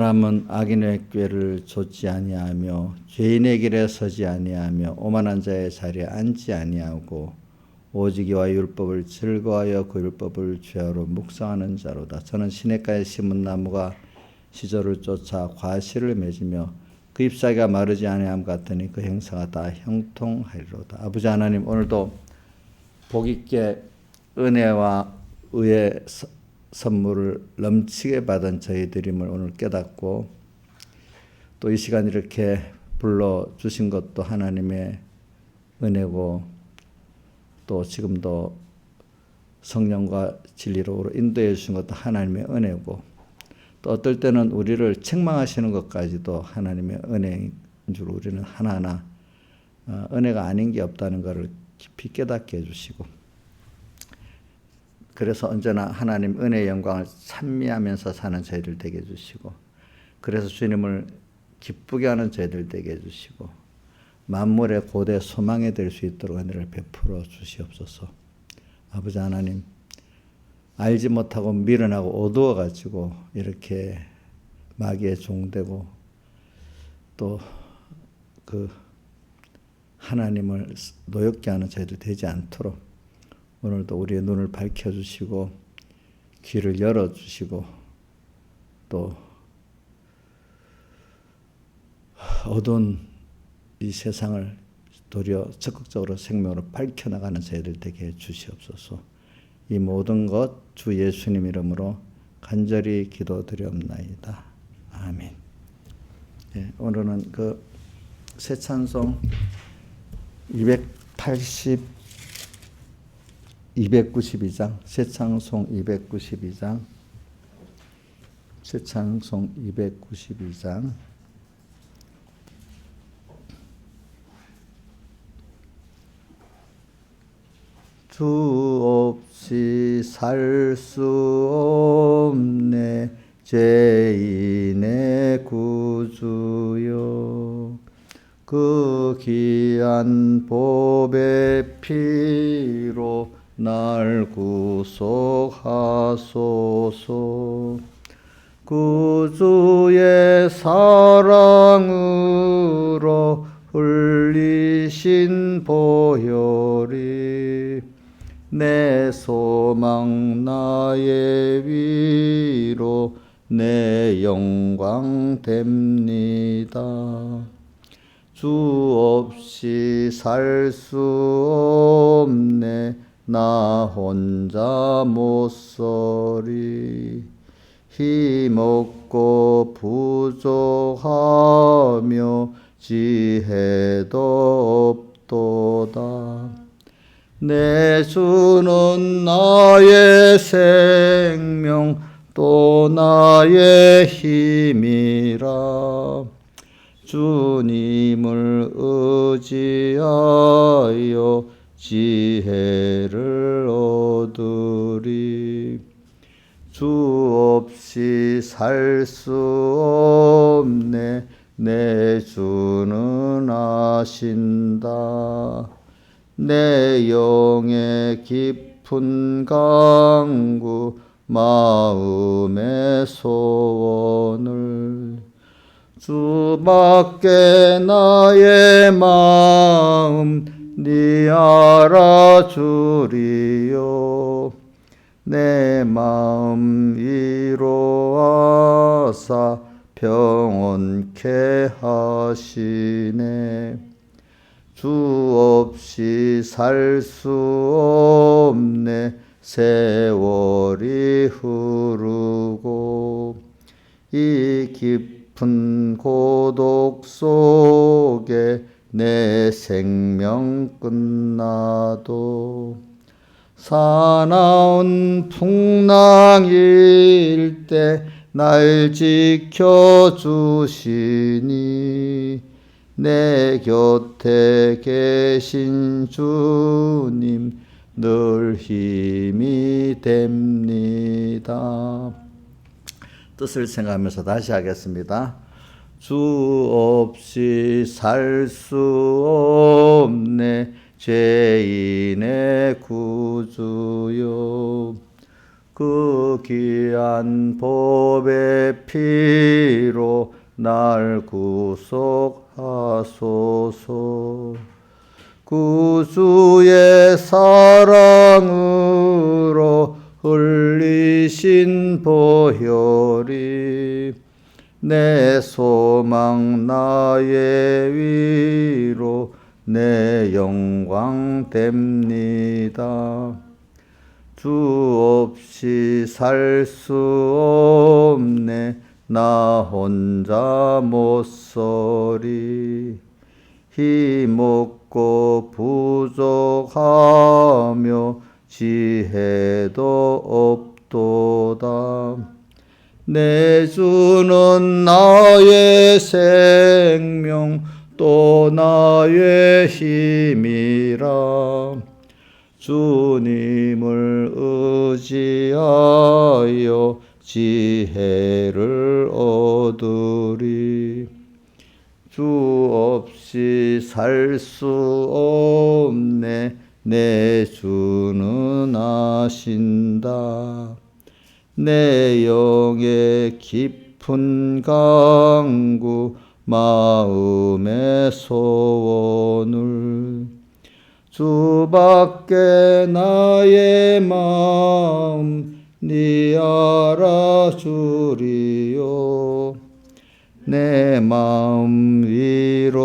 사람은 악인의 꾀를 좇지 아니하며 죄인의 길에 서지 아니하며 오만한 자의 자리에 앉지 아니하고 오직 이와 율법을 즐거워하여 그 율법을 죄하로 묵상하는 자로다. 저는 시냇가에 심은 나무가 시절을 쫓아 과실을 맺으며 그 잎사귀가 마르지 아니함 같으니 그 행사가 다 형통하리로다. 아버지 하나님, 오늘도 복 있게 은혜와 의의 선물을 넘치게 받은 저희들임을 오늘 깨닫고, 또 이 시간 이렇게 불러주신 것도 하나님의 은혜고, 또 지금도 성령과 진리로 인도해 주신 것도 하나님의 은혜고, 또 어떨 때는 우리를 책망하시는 것까지도 하나님의 은혜인 줄 우리는 하나하나 은혜가 아닌 게 없다는 것을 깊이 깨닫게 해주시고, 그래서 언제나 하나님 은혜의 영광을 찬미하면서 사는 저희들 되게 해주시고, 그래서 주님을 기쁘게 하는 저희들 되게 해주시고, 만물의 고대 소망이 될 수 있도록 은혜를 베풀어 주시옵소서. 아버지 하나님, 알지 못하고 미련하고 어두워가지고 이렇게 마귀의 종되고 또 그 하나님을 노엽게 하는 저희들 되지 않도록 오늘도 우리의 눈을 밝혀주시고 귀를 열어주시고, 또 어두운 이 세상을 도리어 적극적으로 생명으로 밝혀나가는 저희들 되게 해주시옵소서. 이 모든 것 주 예수님 이름으로 간절히 기도드리옵나이다. 아멘. 네, 오늘은 그 새 찬송 292장, 새 찬송 292장, 새 찬송 292장. 주 없이 살 수 없네 죄인의 구주여, 그 귀한 보배 피로 날 구속하소서. 구주의 사랑으로 흘리신 보혈이 내 소망 나의 위로 내 영광 됩니다. 주 없이 살 수 없네 나 혼자 못서리. 힘없고 부족하며 지혜도 없도다. 내 주는 나의 생명 또 나의 힘이라. 주님을 의지하여 지혜를 얻으리. 주 없이 살 수 없네 내 주는 아신다. 내 영의 깊은 강구 마음의 소원을 주밖에 나의 마음 네 알아주리요. 내 마음 위로하사 평온케 하시네. 주 없이 살 수 없네 세월이 흐르고 이 깊은 고독 속에 내 생명 끝나도 사나운 풍랑일 때 날 지켜주시니 내 곁에 계신 주님 늘 힘이 됩니다. 뜻을 생각하면서 다시 하겠습니다. 주 없이 살 수 없네 죄인의 구주여, 그 귀한 보배 피로 날 구속하소서. 구주의 사랑으로 흘리신 보혈이 내 소망 나의 위로 내 영광 됩니다. 주 없이 살 수 없네 나 혼자 못 서리. 힘없고 부족하며 지혜도 없도다. 내 주는 나의 생명 또 나의 힘이라. 주님을 의지하여 지혜를 얻으리. 주 없이 살 수 없네 내 주는 아신다. 내 영의 깊은 강구 마음의 소원을 주밖에 나의 마음 니 알아주리요. 내 마음 위로하사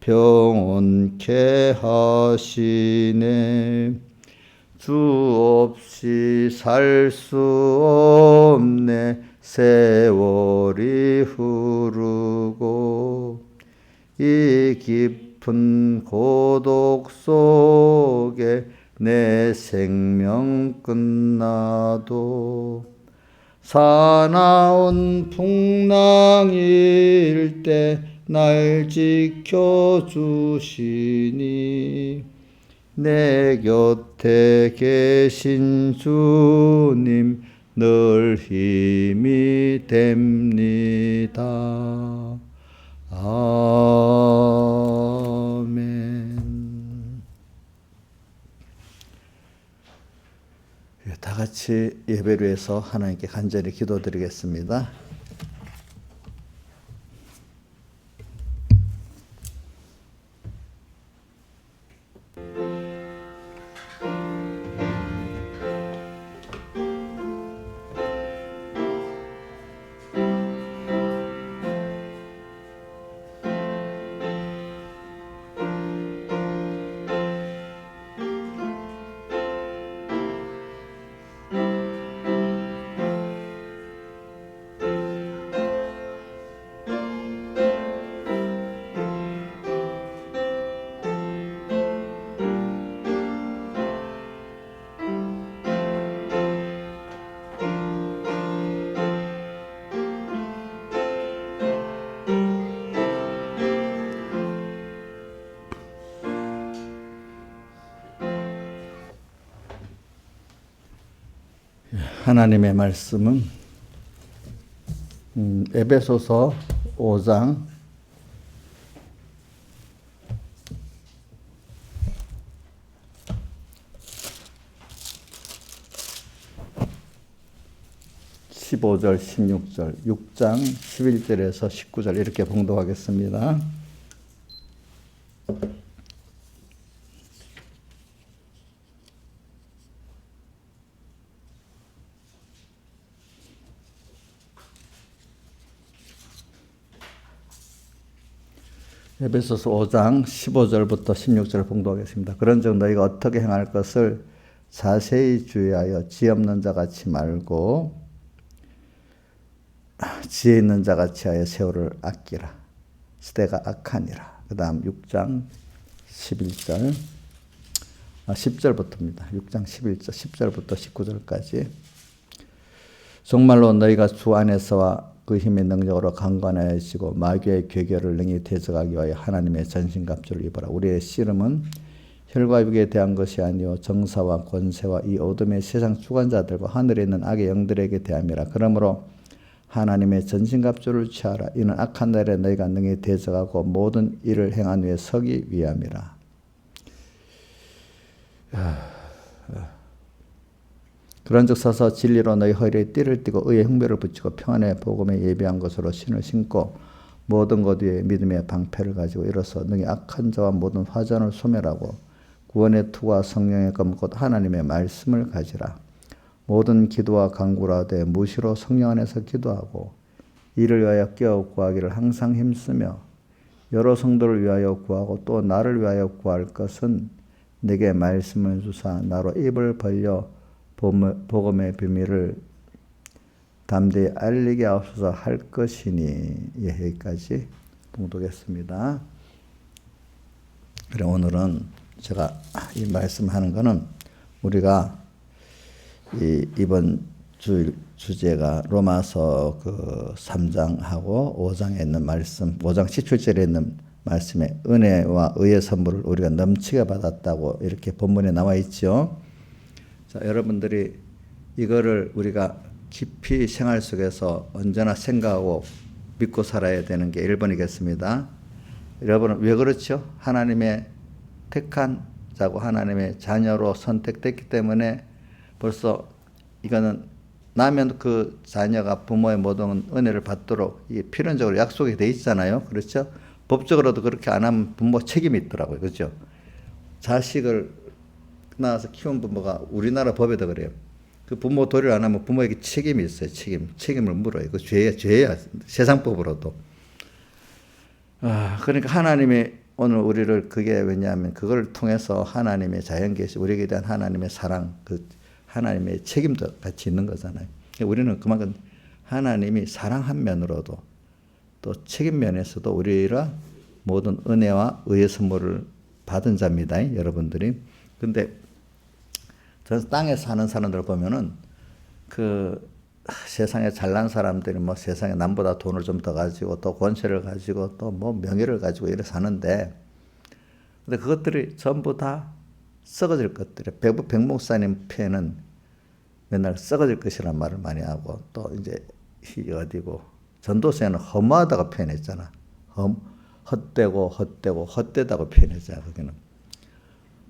평온케 하시네. 주 없이 살 수 없네 세월이 흐르고 이 깊은 고독 속에 내 생명 끝나도 사나운 풍랑일 때 날 지켜주시니 내 곁에 계신 주님 늘 힘이 됩니다. 아멘. 다 같이 예배를 위해서 하나님께 간절히 기도드리겠습니다. 하나님의 말씀은 에베소서 5장 15절, 16절, 6장 11절에서 19절 이렇게 봉독하겠습니다. 에베소서 5장 15절부터 16절을 봉독하겠습니다. 그런즉 너희가 어떻게 행할 것을 자세히 주의하여 지혜 없는 자같이 말고 지혜 있는 자같이 하여 세월을 아끼라. 시대가 악하니라. 그 다음 6장 11절 10절부터입니다. 6장 11절 10절부터 19절까지 정말로 너희가 주 안에서와 그 힘의 능력으로 강건하여지고 마귀의 괴결을 능히 대적하기 위하여 하나님의 전신갑주를 입어라. 우리의 씨름은 혈과 육에 대한 것이 아니요 정사와 권세와 이 어둠의 세상 주관자들과 하늘에 있는 악의 영들에게 대함이라. 그러므로 하나님의 전신갑주를 취하라. 이는 악한 날에 너희가 능히 대적하고 모든 일을 행한 후에 서기 위함이라. 그런즉 서서 진리로 너희 허리에 띠를 띠고 의의 흉배를 붙이고 평안의 복음에 예비한 것으로 신을 신고 모든 것 위에 믿음의 방패를 가지고 일어서 능히 악한 자와 모든 화전을 소멸하고 구원의 투와 성령의 검 곧 하나님의 말씀을 가지라. 모든 기도와 간구를 하되 무시로 성령 안에서 기도하고 이를 위하여 깨어 구하기를 항상 힘쓰며 여러 성도를 위하여 구하고 또 나를 위하여 구할 것은 내게 말씀을 주사 나로 입을 벌려 복음의 비밀을 담대히 알리게 하옵소서 할 것이니. 예, 여기까지 봉독했습니다. 그래, 오늘은 제가 이 말씀하는 거는 우리가 이번 주제가 로마서 그 3장하고 5장에 있는 말씀, 5장 17절에 있는 말씀에 은혜와 의의 선물을 우리가 넘치게 받았다고 이렇게 본문에 나와 있죠. 자, 여러분들이 이거를 우리가 깊이 생활 속에서 언제나 생각하고 믿고 살아야 되는 게 1번이겠습니다. 여러분은 왜 그렇죠? 하나님의 택한 자고 하나님의 자녀로 선택됐기 때문에 벌써 이거는 나면 그 자녀가 부모의 모든 은혜를 받도록 이게 필연적으로 약속이 돼 있잖아요. 그렇죠? 법적으로도 그렇게 안 하면 부모 책임이 있더라고요. 그렇죠? 자식을 낳아서 키운 부모가 우리나라 법에도 그래요. 그 부모 도리를 안 하면 부모에게 책임이 있어요. 책임을 물어요. 그 죄야. 세상법으로도. 그러니까 하나님이 오늘 우리를 그게 왜냐하면 그걸 통해서 하나님의 자연계시, 우리에게 대한 하나님의 사랑, 그 하나님의 책임도 같이 있는 거잖아요. 우리는 그만큼 하나님이 사랑 한 면으로도 또 책임 면에서도 우리가 모든 은혜와 의의 선물을 받은 자입니다. 여러분들이. 근데 저 땅에 사는 사람들 보면은 그 세상에 잘난 사람들이 뭐 세상에 남보다 돈을 좀 더 가지고 또 권세를 가지고 또 뭐 명예를 가지고 이래 사는데 근데 그것들이 전부 다 썩어질 것들이에요. 백목사님 편은 맨날 썩어질 것이란 말을 많이 하고 또 이제 어디고 전도서에는 허무하다고 표현했잖아. 헛되다고 표현했잖아. 거기는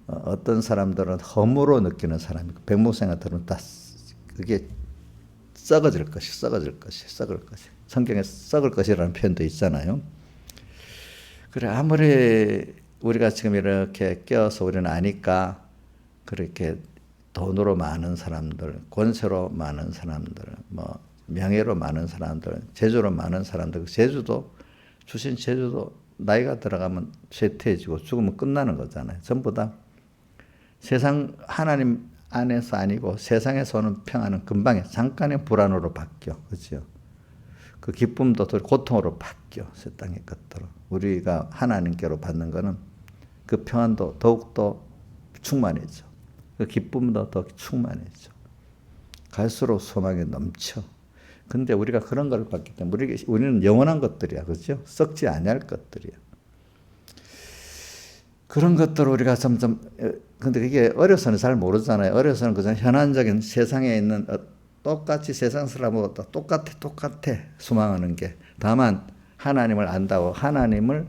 어떤 사람들은 허무로 느끼는 사람이고 백목사님들은 다 그게 썩을 것이. 성경에 썩을 것이라는 표현도 있잖아요. 그래, 아무리 우리가 지금 이렇게 깨어서 우리는 아니까 그렇게 돈으로 많은 사람들, 권세로 많은 사람들, 뭐 명예로 많은 사람들, 재주로 많은 사람들, 재주도 주신 재주도 나이가 들어가면 쇠퇴해지고 죽으면 끝나는 거잖아요. 전부 다 세상 하나님 안에서 아니고 세상에서 오는 평안은 금방에 잠깐의 불안으로 바뀌어. 그렇죠? 그 기쁨도 고통으로 바뀌어. 새 땅의 것들로. 우리가 하나님께로 받는 거는 그 평안도 더욱더 충만해져. 그 기쁨도 더 충만해져. 갈수록 소망이 넘쳐. 근데 우리가 그런 걸 받기 때문에 우리는 영원한 것들이야. 그렇죠? 썩지 아니할 것들이야. 그런 것들을 우리가 점점, 근데 그게 어려서는 잘 모르잖아요. 어려서는 그냥 현안적인 세상에 있는 똑같이 세상 사람하고 똑같아 소망하는 게. 다만 하나님을 안다고 하나님을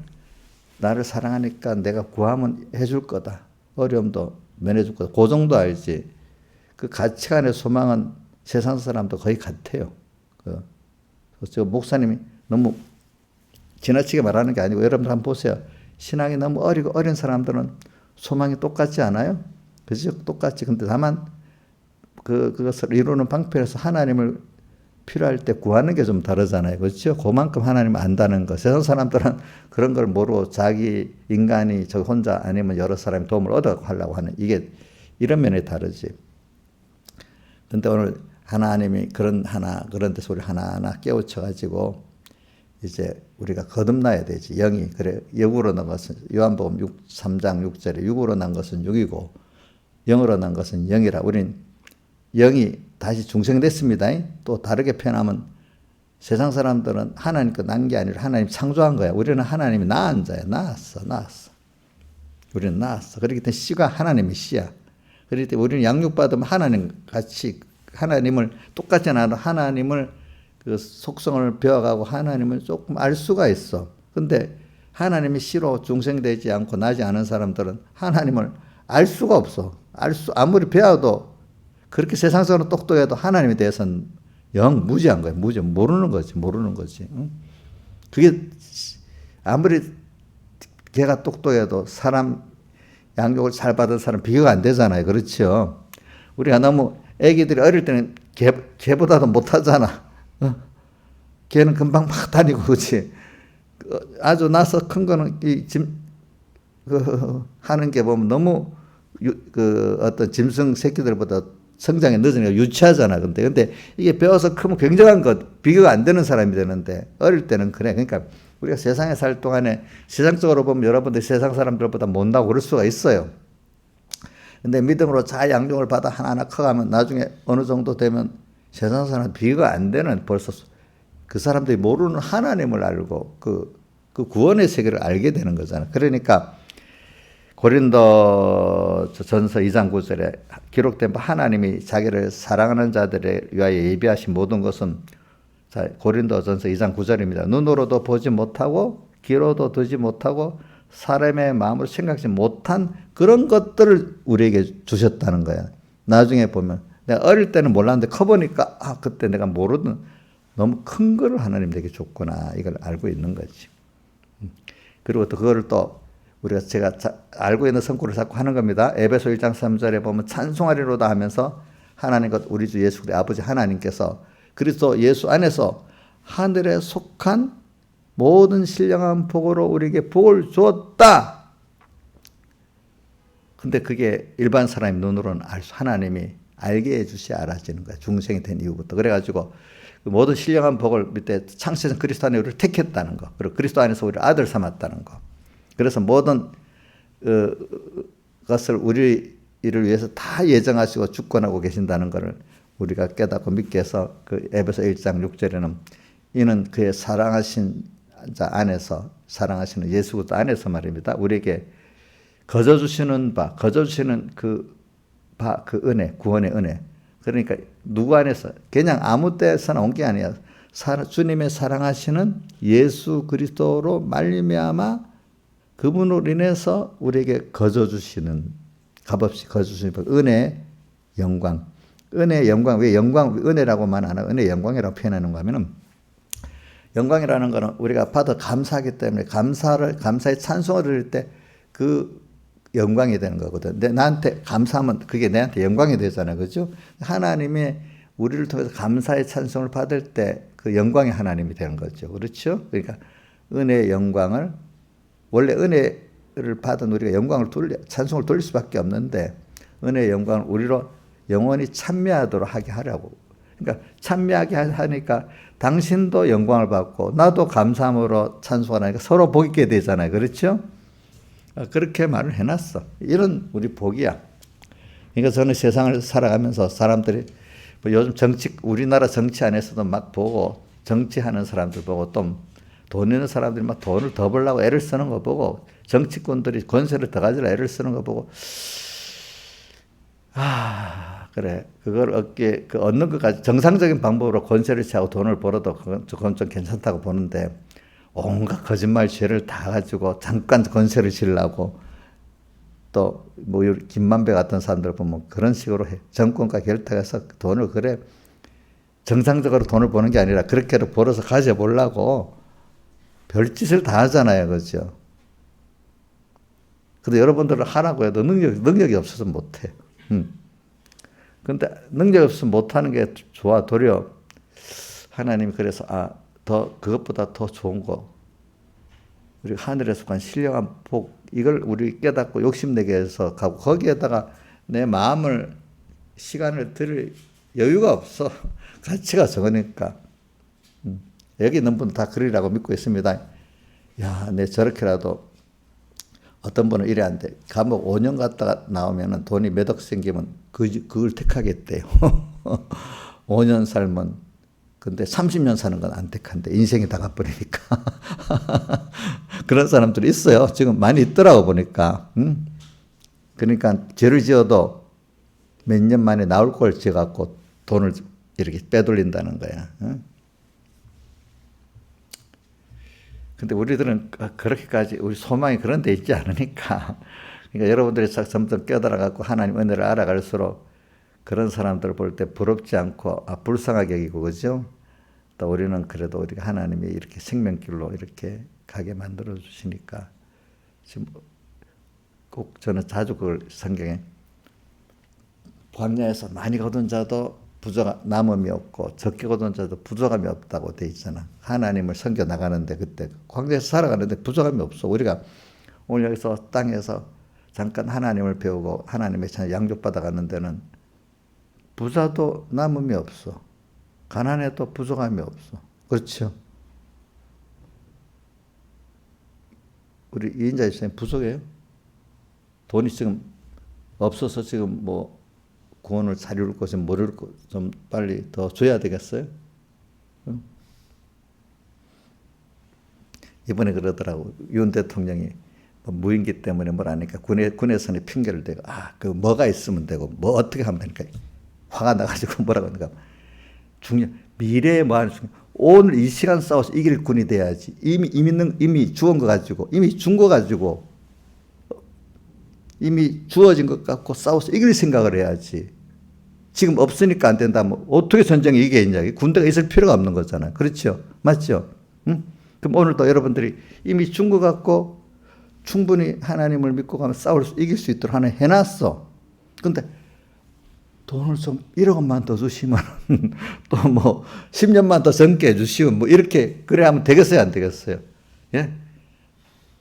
나를 사랑하니까 내가 구하면 해줄 거다. 어려움도 면해줄 거다. 그 정도 알지. 그 가치관의 소망은 세상 사람도 거의 같아요. 저 목사님이 너무 지나치게 말하는 게 아니고 여러분들 한번 보세요. 신앙이 너무 어린 사람들은 소망이 똑같지 않아요? 그죠? 똑같지. 근데 다만 그것을 이루는 방편에서 하나님을 필요할 때 구하는 게 좀 다르잖아요. 그렇죠? 그만큼 하나님을 안다는 거. 세상 사람들은 그런 걸 모르고 자기 인간이 저 혼자 아니면 여러 사람의 도움을 얻어가려고 하는 이게 이런 면이 다르지. 근데 오늘 하나님이 그런 데서 우리 하나하나 깨우쳐가지고 이제 우리가 거듭나야 되지. 영이. 그래. 영으로 난 것은 요한복음 3장 6절에 육으로 난 것은 육이고 영으로 난 것은 영이라. 우린 영이 다시 중생됐습니다. 또 다르게 표현하면 세상 사람들은 하나님 거 난 게 아니라 하나님 창조한 거야. 우리는 하나님이 낳은 자야. 낳았어. 우리는 낳았어. 그렇기 때문에 씨가 하나님의 씨야. 그렇기 때문에 우리는 양육받으면 하나님 같이 하나님을 똑같지 않아도 하나님을 그 속성을 배워가고 하나님을 조금 알 수가 있어. 근데 하나님이 씨로 중생되지 않고 나지 않은 사람들은 하나님을 알 수가 없어. 아무리 배워도 그렇게 세상적으로 똑똑해도 하나님에 대해서는 영 무지한 거예요. 모르는 거지. 응? 그게 아무리 걔가 똑똑해도 사람 양육을 잘 받은 사람 비교가 안 되잖아요. 그렇죠? 우리가 너무 애기들이 어릴 때는 걔보다도 못하잖아. 어? 걔는 금방 막 다니고 그렇지. 아주 나서 큰 거는 하는 게 보면 너무 어떤 짐승 새끼들보다 성장이 늦으니까 유치하잖아. 근데 이게 배워서 크면 굉장한 것, 비교가 안 되는 사람이 되는데 어릴 때는 그래. 그러니까 우리가 세상에 살 동안에 세상적으로 보면 여러분들 세상 사람들보다 못나고 그럴 수가 있어요. 근데 믿음으로 잘 양육을 받아 하나하나 커가면 나중에 어느 정도 되면 세상 사람 비교가 안 되는 벌써 그 사람들이 모르는 하나님을 알고 그 구원의 세계를 알게 되는 거잖아. 그러니까 고린도 전서 2장 9절에 기록된 하나님이 자기를 사랑하는 자들에 위하여 예비하신 모든 것은 고린도 전서 2장 9절입니다. 눈으로도 보지 못하고 귀로도 듣지 못하고 사람의 마음으로 생각지 못한 그런 것들을 우리에게 주셨다는 거야. 나중에 보면 내가 어릴 때는 몰랐는데 커보니까 그때 내가 모르던 너무 큰 거를 하나님 내게 줬구나 이걸 알고 있는 거지. 그리고 또 그거를 또 제가 알고 있는 성구를 자꾸 하는 겁니다. 에베소 1장 3절에 보면 찬송하리로다 하면서 하나님과 우리 주 예수 그리스도 아버지 하나님께서 그리스도 예수 안에서 하늘에 속한 모든 신령한 복으로 우리에게 복을 주었다. 근데 그게 일반 사람의 눈으로는 하나님이 알게 해주셔야 알아지는 거야. 중생이 된 이후부터. 그래가지고 그 모든 신령한 복을 밑에 창세전 그리스도 안에 우리를 택했다는 거. 그리고 그리스도 안에서 우리를 아들 삼았다는 거. 그래서 모든 것을 우리를 위해서 다 예정하시고 주권하고 계신다는 것을 우리가 깨닫고 믿게 해서 그 에베소 1장 6절에는 이는 그의 사랑하신 자 안에서 사랑하시는 예수 그리스도 안에서 말입니다. 우리에게 거저주시는 그 은혜, 구원의 은혜. 그러니까 누구 안에서 그냥 아무 데서나 온 게 아니야. 주님의 사랑하시는 예수 그리스도로 말미암아 그분으로 인해서 우리에게 거저주시는 값없이 거저주시는 은혜, 영광. 은혜, 영광. 왜 은혜라고만 안 하고 은혜, 영광이라고 표현하는가 하면은 영광이라는 거는 우리가 받아 감사하기 때문에 감사의 찬송을 드릴 때 그 영광이 되는 거거든. 근데 나한테 감사하면 그게 내한테 영광이 되잖아요. 그죠? 하나님의 우리를 통해서 감사의 찬송을 받을 때 그 영광이 하나님이 되는 거죠. 그렇죠? 그러니까 은혜의 영광을 원래 은혜를 받은 우리가 찬송을 돌릴 수밖에 없는데 은혜의 영광을 우리로 영원히 찬미하도록 하게 하려고. 그러니까 찬미하게 하니까 당신도 영광을 받고 나도 감사함으로 찬송하니까 서로 복 있게 되잖아요. 그렇죠? 그렇게 말을 해놨어. 이런 우리 복이야. 그러니까 저는 세상을 살아가면서 사람들이 요즘 우리나라 정치 안에서도 막 보고 정치하는 사람들 보고 또 돈 있는 사람들이 막 돈을 더 벌려고 애를 쓰는 거 보고 정치권들이 권세를 더 가지려 애를 쓰는 거 보고 그래. 그걸 얻는 것까지 정상적인 방법으로 권세를 취하고 돈을 벌어도 그건 좀 괜찮다고 보는데 온갖 거짓말 죄를 다 가지고 잠깐 권세를 지으려고 또 뭐 김만배 같은 사람들 보면 그런 식으로 해. 정권과 결탁해서 돈을 그래 정상적으로 돈을 버는 게 아니라 그렇게도 벌어서 가져보려고 별짓을 다 하잖아요. 그렇죠? 근데 여러분들은 하라고 해도 능력이 없어서 못해. 근데 능력이 없어서 못하는 게 좋아. 도리어 하나님이 그래서 그것보다 더 좋은 거 우리 하늘에 속한 신령한 복 이걸 우리 깨닫고 욕심내게 해서 가고 거기에다가 내 마음을 시간을 들일 여유가 없어. 가치가 적으니까. 여기 있는 분은 다 그러리라고 믿고 있습니다. 야, 내 저렇게라도 어떤 분은 이래 안 돼. 감옥 5년 갔다가 나오면은 돈이 몇 억 생기면 그걸 택하겠대요. 5년 살면. 근데 30년 사는 건 안 택한대. 인생이 다 가버리니까. 그런 사람들이 있어요. 지금 많이 있더라고 보니까. 그러니까 죄를 지어도 몇 년 만에 나올 걸 지어갖고 돈을 이렇게 빼돌린다는 거야. 근데 우리들은 그렇게까지 우리 소망이 그런 데 있지 않으니까. 그러니까 여러분들이 점점 깨달아갖고 하나님 은혜를 알아갈수록 그런 사람들을 볼 때 부럽지 않고 불쌍하게 여기고 그죠? 또 우리는 그래도 우리가 하나님이 이렇게 생명길로 이렇게 가게 만들어 주시니까 지금 꼭 저는 자주 그걸 성경에 광야에서 많이 거둔 자도 남음이 없고 적게 거둔 자도 부족함이 없다고 돼 있잖아. 하나님을 섬겨 나가는데 그때 광야에서 살아가는데 부족함이 없어. 우리가 오늘 여기서 땅에서 잠깐 하나님을 배우고 하나님의 양육받아 가는 데는 부자도 남음이 없어. 가난해도 부족함이 없어. 그렇죠? 우리 이인자 집사님 부족해요? 돈이 지금 없어서 지금 뭐 구원을 잘 이룰 것은 모를 것 좀 빨리 더 줘야 되겠어요? 응? 이번에 그러더라고. 윤 대통령이 무인기 때문에 뭘 하니까 군에서는 핑계를 대고 그 뭐가 있으면 되고 뭐 어떻게 하면 되니까 화가 나가지고 뭐라고 하는가. 미래에 뭐 하는 오늘 이 시간 싸워서 이길 군이 돼야지. 이미 주은 거 가지고 이미 준 거 가지고 이미 주어진 것 갖고 싸워서 이길 생각을 해야지. 지금 없으니까 안 된다면 어떻게 전쟁이 이기겠냐. 군대가 있을 필요가 없는 거잖아. 그렇죠? 맞죠? 응? 그럼 오늘도 여러분들이 이미 준 것 갖고 충분히 하나님을 믿고 가면 이길 수 있도록 하나 해놨어. 근데 돈을 좀 1억 원만 더 주시면 또 뭐 10년만 더 젊게 해주시면 뭐 이렇게 그래 하면 되겠어요? 안 되겠어요? 예?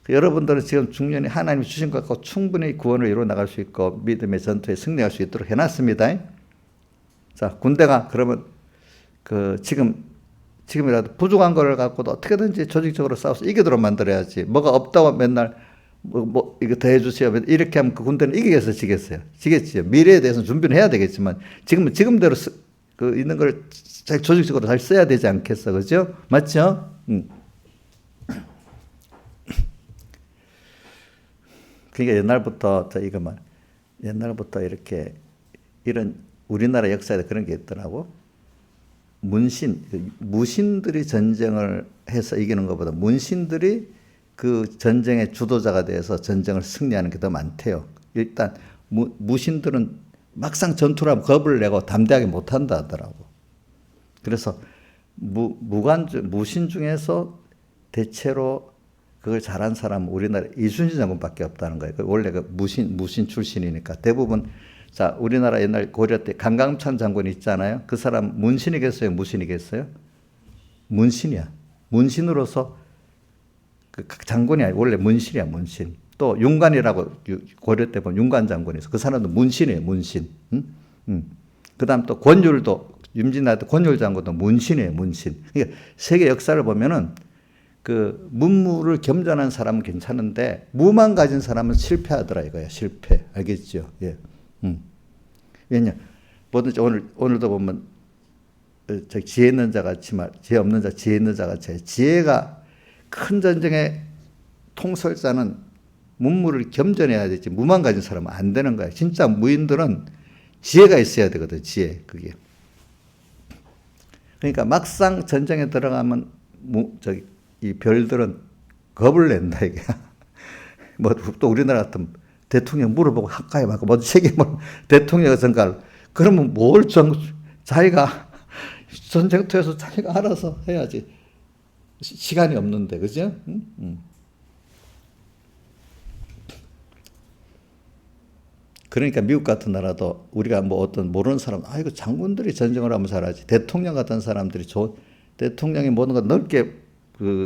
여러분들은 지금 중년에 하나님이 주신 것 갖고 충분히 구원을 이루어 나갈 수 있고 믿음의 전투에 승리할 수 있도록 해놨습니다. 자, 군대가 그러면 지금이라도 부족한 걸 갖고도 어떻게든지 조직적으로 싸워서 이기도록 만들어야지. 뭐가 없다고 맨날 이거 더 해주세요. 이렇게 하면 그 군대는 이기겠어요? 지겠어요? 지겠지요. 미래에 대해서는 준비는 해야 되겠지만 지금은 지금대로 있는 걸 잘 조직적으로 잘 써야 되지 않겠어? 그죠? 맞죠? 그러니까 옛날부터 이렇게 이런 우리나라 역사에 그런 게 있더라고. 무신들이 전쟁을 해서 이기는 것보다 문신들이 그 전쟁의 주도자가 돼서 전쟁을 승리하는 게 더 많대요. 일단 무신들은 막상 전투를 하면 겁을 내고 담대하게 못한다 하더라고. 그래서 무신 중에서 대체로 그걸 잘한 사람은 우리나라 이순신 장군밖에 없다는 거예요. 원래 무신 출신이니까 대부분. 자, 우리나라 옛날 고려 때 강감찬 장군 있잖아요. 그 사람 문신이겠어요? 무신이겠어요? 문신이야. 문신으로서 그 장군이 아니고 원래 문신이야, 문신. 또 윤관이라고 고려 때 보면 윤관 장군이 있어. 그 사람도 문신이에요, 문신. 그 다음 또 권율도, 임진왜란 권율 장군도 문신이에요, 문신. 그러니까 세계 역사를 보면은 그 문무를 겸전한 사람은 괜찮은데 무만 가진 사람은 실패하더라 이거야. 실패. 알겠죠? 예. 왜냐? 뭐든지 오늘도 보면 지혜 있는 자 같이 지혜 없는 자, 지혜 있는 자 같이 지혜가 큰 전쟁의 통솔자는 문무를 겸전해야 되지. 무만 가진 사람은 안 되는 거야. 진짜 무인들은 지혜가 있어야 되거든. 지혜. 그게. 그러니까 막상 전쟁에 들어가면 이 별들은 겁을 낸다 이게. 뭐 또 우리나라 같은 대통령 물어보고 가까이 막고 뭐 책임을 대통령 선거를 그러면 자기가 전쟁터에서 자기가 알아서 해야지. 시간이 없는데 그죠? 그러니까 미국 같은 나라도 우리가 뭐 어떤 모르는 사람 이거 장군들이 전쟁을 하면 잘하지. 대통령 같은 사람들이 대통령이 모든 걸 넓게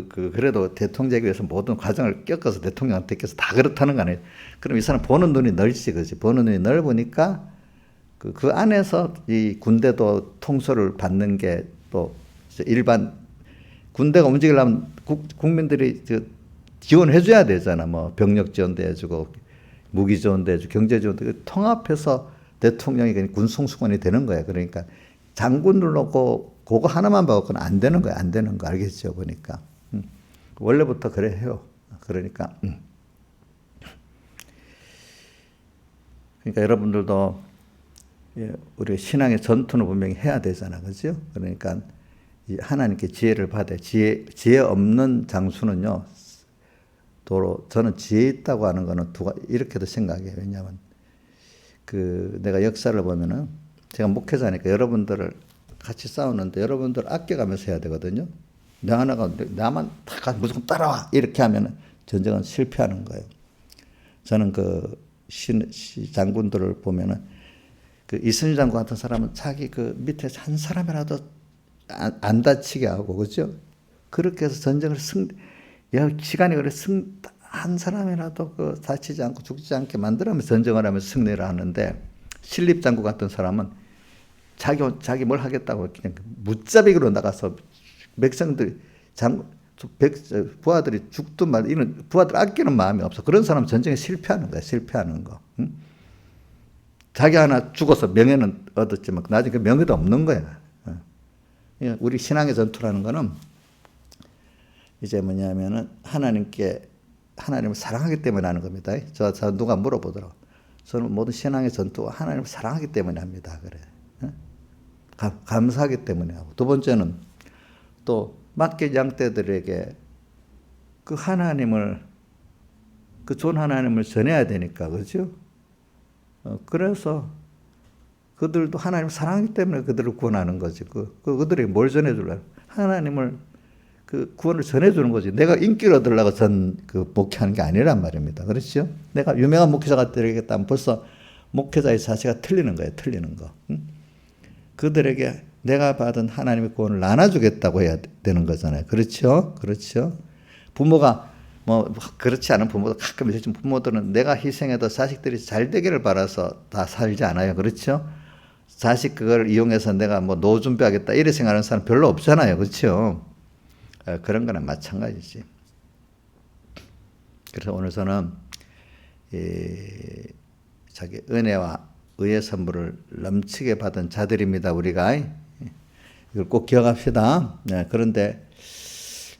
그래도 대통령에 위해서 모든 과정을 겪어서 대통령한테 껴서 다 그렇다는 거 아니에요. 그럼 이 사람 보는 눈이 넓지, 그지? 보는 눈이 넓으니까 그 안에서 이 군대도 통솔을 받는 게 또 일반 군대가 움직이려면 국민들이 지원해 줘야 되잖아. 뭐 병력 지원도 해주고 무기 지원도 해주고 경제 지원도 통합해서 대통령이 군송수관이 되는 거야. 그러니까 장군을 놓고 그거 하나만 봐갖고는 안 되는 거야. 안 되는 거 알겠죠? 보니까. 원래부터 그래 해요. 그러니까. 그러니까 여러분들도 우리 신앙의 전투는 분명히 해야 되잖아. 그죠? 그러니까 하나님께 지혜를 받아. 지혜 없는 장수는요. 도로 저는 지혜 있다고 하는 거는 이렇게도 생각해요. 왜냐하면 내가 역사를 보면은 제가 목회자니까 여러분들을 같이 싸우는데 여러분들 아껴가면서 해야 되거든요. 내 하나가 나만 다 무조건 따라와 이렇게 하면 전쟁은 실패하는 거예요. 저는 그 장군들을 보면은 그 이순신 장군 같은 사람은 자기 그 밑에 한 사람이라도 안 다치게 하고 그죠? 그렇게 해서 전쟁을 시간이 그래 한 사람이라도 그 다치지 않고 죽지 않게 만들어면서 전쟁을 하면서 승리를 하는데 신립 장군 같은 사람은 자기 뭘 하겠다고 그냥 무자비기로 나가서 백성들 부하들이 죽든 말 이런 부하들 아끼는 마음이 없어. 그런 사람은 전쟁에 실패하는 거야. 실패하는 거. 응? 자기 하나 죽어서 명예는 얻었지만 나중에 그 명예도 없는 거야. 우리 신앙의 전투라는 거는 이제 뭐냐면은 하나님을 사랑하기 때문에 하는 겁니다. 저 누가 물어보더라고. 저는 모든 신앙의 전투가 하나님을 사랑하기 때문에 합니다. 그래. 감사하기 때문에 하고. 두 번째는 또 맡긴 양떼들에게 그 좋은 하나님을 전해야 되니까, 그렇죠? 그래서 그들도 하나님을 사랑하기 때문에 그들을 구원하는 거지. 그들에게 뭘 전해주려고? 하나님을 그 구원을 전해주는 거지. 내가 인기를 얻으려고 목회하는 게 아니란 말입니다. 그렇죠? 내가 유명한 목회자가 되겠다면 벌써 목회자의 자세가 틀리는 거예요. 틀리는 거. 응? 그들에게 내가 받은 하나님의 구원을 나눠주겠다고 해야 되는 거잖아요. 그렇죠? 그렇죠? 부모가 그렇지 않은 부모도 가끔 있지만 부모들은 내가 희생해도 자식들이 잘 되기를 바라서 다 살지 않아요. 그렇죠? 자식 그걸 이용해서 내가 노후 준비하겠다 이래 생각하는 사람 별로 없잖아요. 그렇죠? 그런 거랑 마찬가지지. 그래서 오늘 저는 자기 은혜와 의의 선물을 넘치게 받은 자들입니다. 우리가 이걸 꼭 기억합시다. 그런데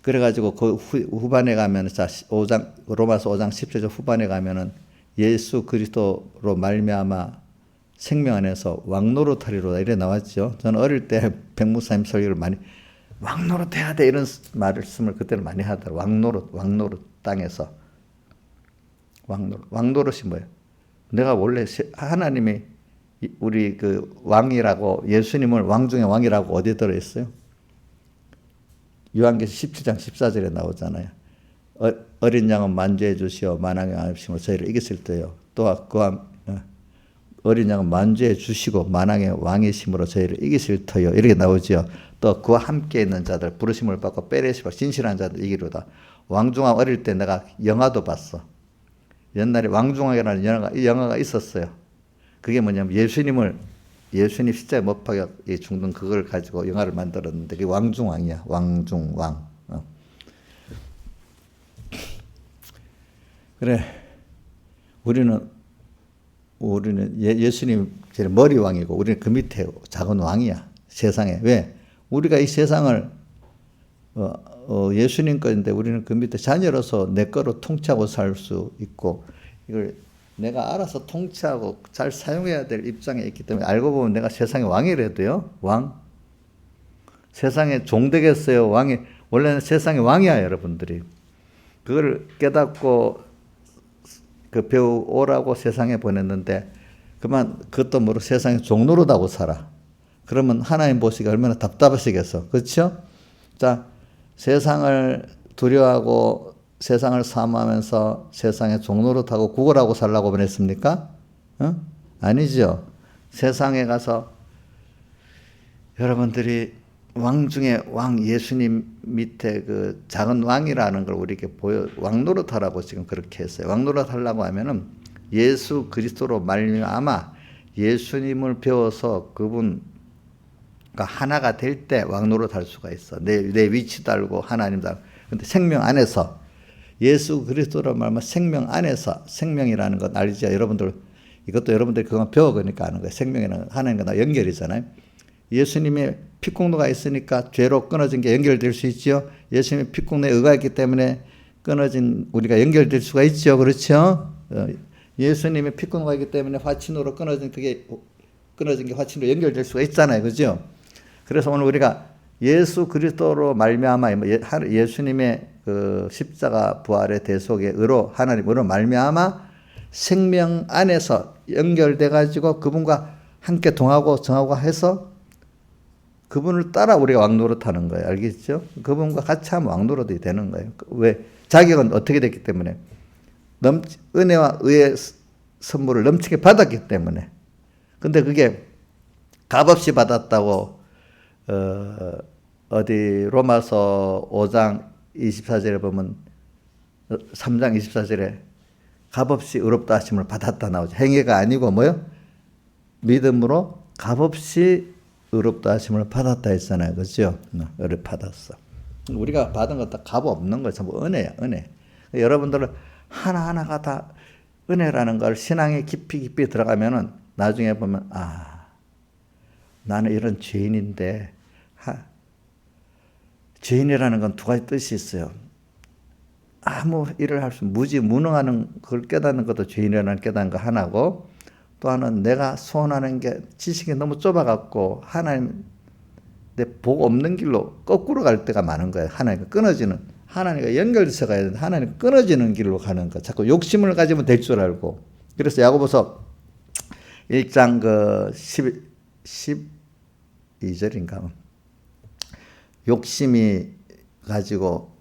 그래가지고 그 후반에 가면 로마서 5장 10절 후반에 가면은 예수 그리스도로 말미암아 생명 안에서 왕노릇하리로다 이래 나왔죠. 저는 어릴 때 백목사님 설교를 많이 왕노릇해야 돼 이런 말씀을 그때는 많이 하더라고요. 왕노릇 땅에서 왕노릇이 뭐예요? 내가 원래 하나님이 우리 그 왕이라고 예수님을 왕 중에 왕이라고 어디에 들어있어요? 요한계시록 17장 14절에 나오잖아요. 어린 양은 만주해 주시어 만왕의 왕이시므로 저희를 이겼을 때요. 또 어린 양은 만주해 주시고 만왕의 왕이시므로 저희를 이기실 터요. 이렇게 나오죠. 또 그와 함께 있는 자들 부르심을 받고 빼내시고 진실한 자들 이기로다. 왕중왕 어릴 때 내가 영화도 봤어. 옛날에 왕중왕이라는 영화가 있었어요. 그게 뭐냐면 예수님 십자가에 못 박혀 죽는 그걸 가지고 영화를 만들었는데 그게 왕중왕이야. 왕중왕. 그래. 우리는 예수님 제일 머리 왕이고 우리는 그 밑에 작은 왕이야. 세상에. 왜? 우리가 이 세상을 예수님 것인데 우리는 그 밑에 자녀로서 내 거로 통치하고 살 수 있고 이걸 내가 알아서 통치하고 잘 사용해야 될 입장에 있기 때문에 알고 보면 내가 세상의 왕이라도요. 왕. 세상의 종 되겠어요. 왕이. 원래는 세상의 왕이야 여러분들이. 그걸 깨닫고 배우오라고 세상에 보냈는데 그것도 모르고 세상의 종 노릇하고 살아. 그러면 하나님 보시기가 얼마나 답답하시겠어. 그렇죠? 자, 세상을 두려워하고 세상을 사모하면서 세상의 종 노릇하고 구걸하고 살라고 보냈습니까? 아니죠. 세상에 가서 여러분들이 왕 중에 왕 예수님 밑에 그 작은 왕이라는 걸 우리에게 왕 노릇하라고 지금 그렇게 했어요. 왕 노릇하려고 하면은 예수 그리스도로 말미암아 예수님을 배워서 그분과 하나가 될 때 왕 노릇할 수가 있어. 내 위치도 알고 하나님도 알고. 근데 생명 안에서 예수 그리스도로 말하면 생명 안에서 생명이라는 건 알죠. 여러분들 이것도 여러분들이 그만 배워보니까 아는 거예요. 생명이라는 하나님과 나 연결이잖아요. 예수님의 피공로가 있으니까 죄로 끊어진 게 연결될 수 있죠. 예수님의 피공로에 의가 있기 때문에 끊어진 우리가 연결될 수가 있죠. 그렇죠? 예수님의 피공로가 있기 때문에 화친으로 끊어진 게 화친으로 연결될 수가 있잖아요. 그죠? 그래서 오늘 우리가 예수 그리스도로 말미암아 예수님의 그 십자가 부활의 대속의 의로 하나님 의로 말미암아 생명 안에서 연결돼 가지고 그분과 함께 동하고 정하고 해서 그분을 따라 우리가 왕노릇하는 거예요. 알겠죠? 그분과 같이 하면 왕노릇이 되는 거예요. 왜? 자격은 어떻게 됐기 때문에 은혜와 의의 선물을 넘치게 받았기 때문에. 근데 그게 값없이 받았다고 어디 로마서 5장 24절에 보면 3장 24절에 값없이 의롭다 하심을 받았다 나오죠. 행위가 아니고 뭐요? 믿음으로 값없이 의롭다 하심을 받았다 했잖아요. 그죠? 의를 받았어. 우리가 받은 것도 값 없는 거예요. 전부 은혜야, 은혜. 여러분들은 하나하나가 다 은혜라는 걸 신앙에 깊이 들어가면은 나중에 보면, 나는 이런 죄인인데, 죄인이라는 건 두 가지 뜻이 있어요. 아무 일을 할 수 무능하는 걸 깨닫는 것도 죄인이라는 깨닫는 거 하나고, 또 하나는 내가 소원하는 게 지식이 너무 좁아갖고 하나님 내 복 없는 길로 거꾸로 갈 때가 많은 거예요. 하나님과 끊어지는, 하나님과 연결돼서 가야 되는데 하나님 끊어지는 길로 가는 거. 자꾸 욕심을 가지면 될 줄 알고. 그래서 야고보서 1장 12절인가. 욕심이 가지고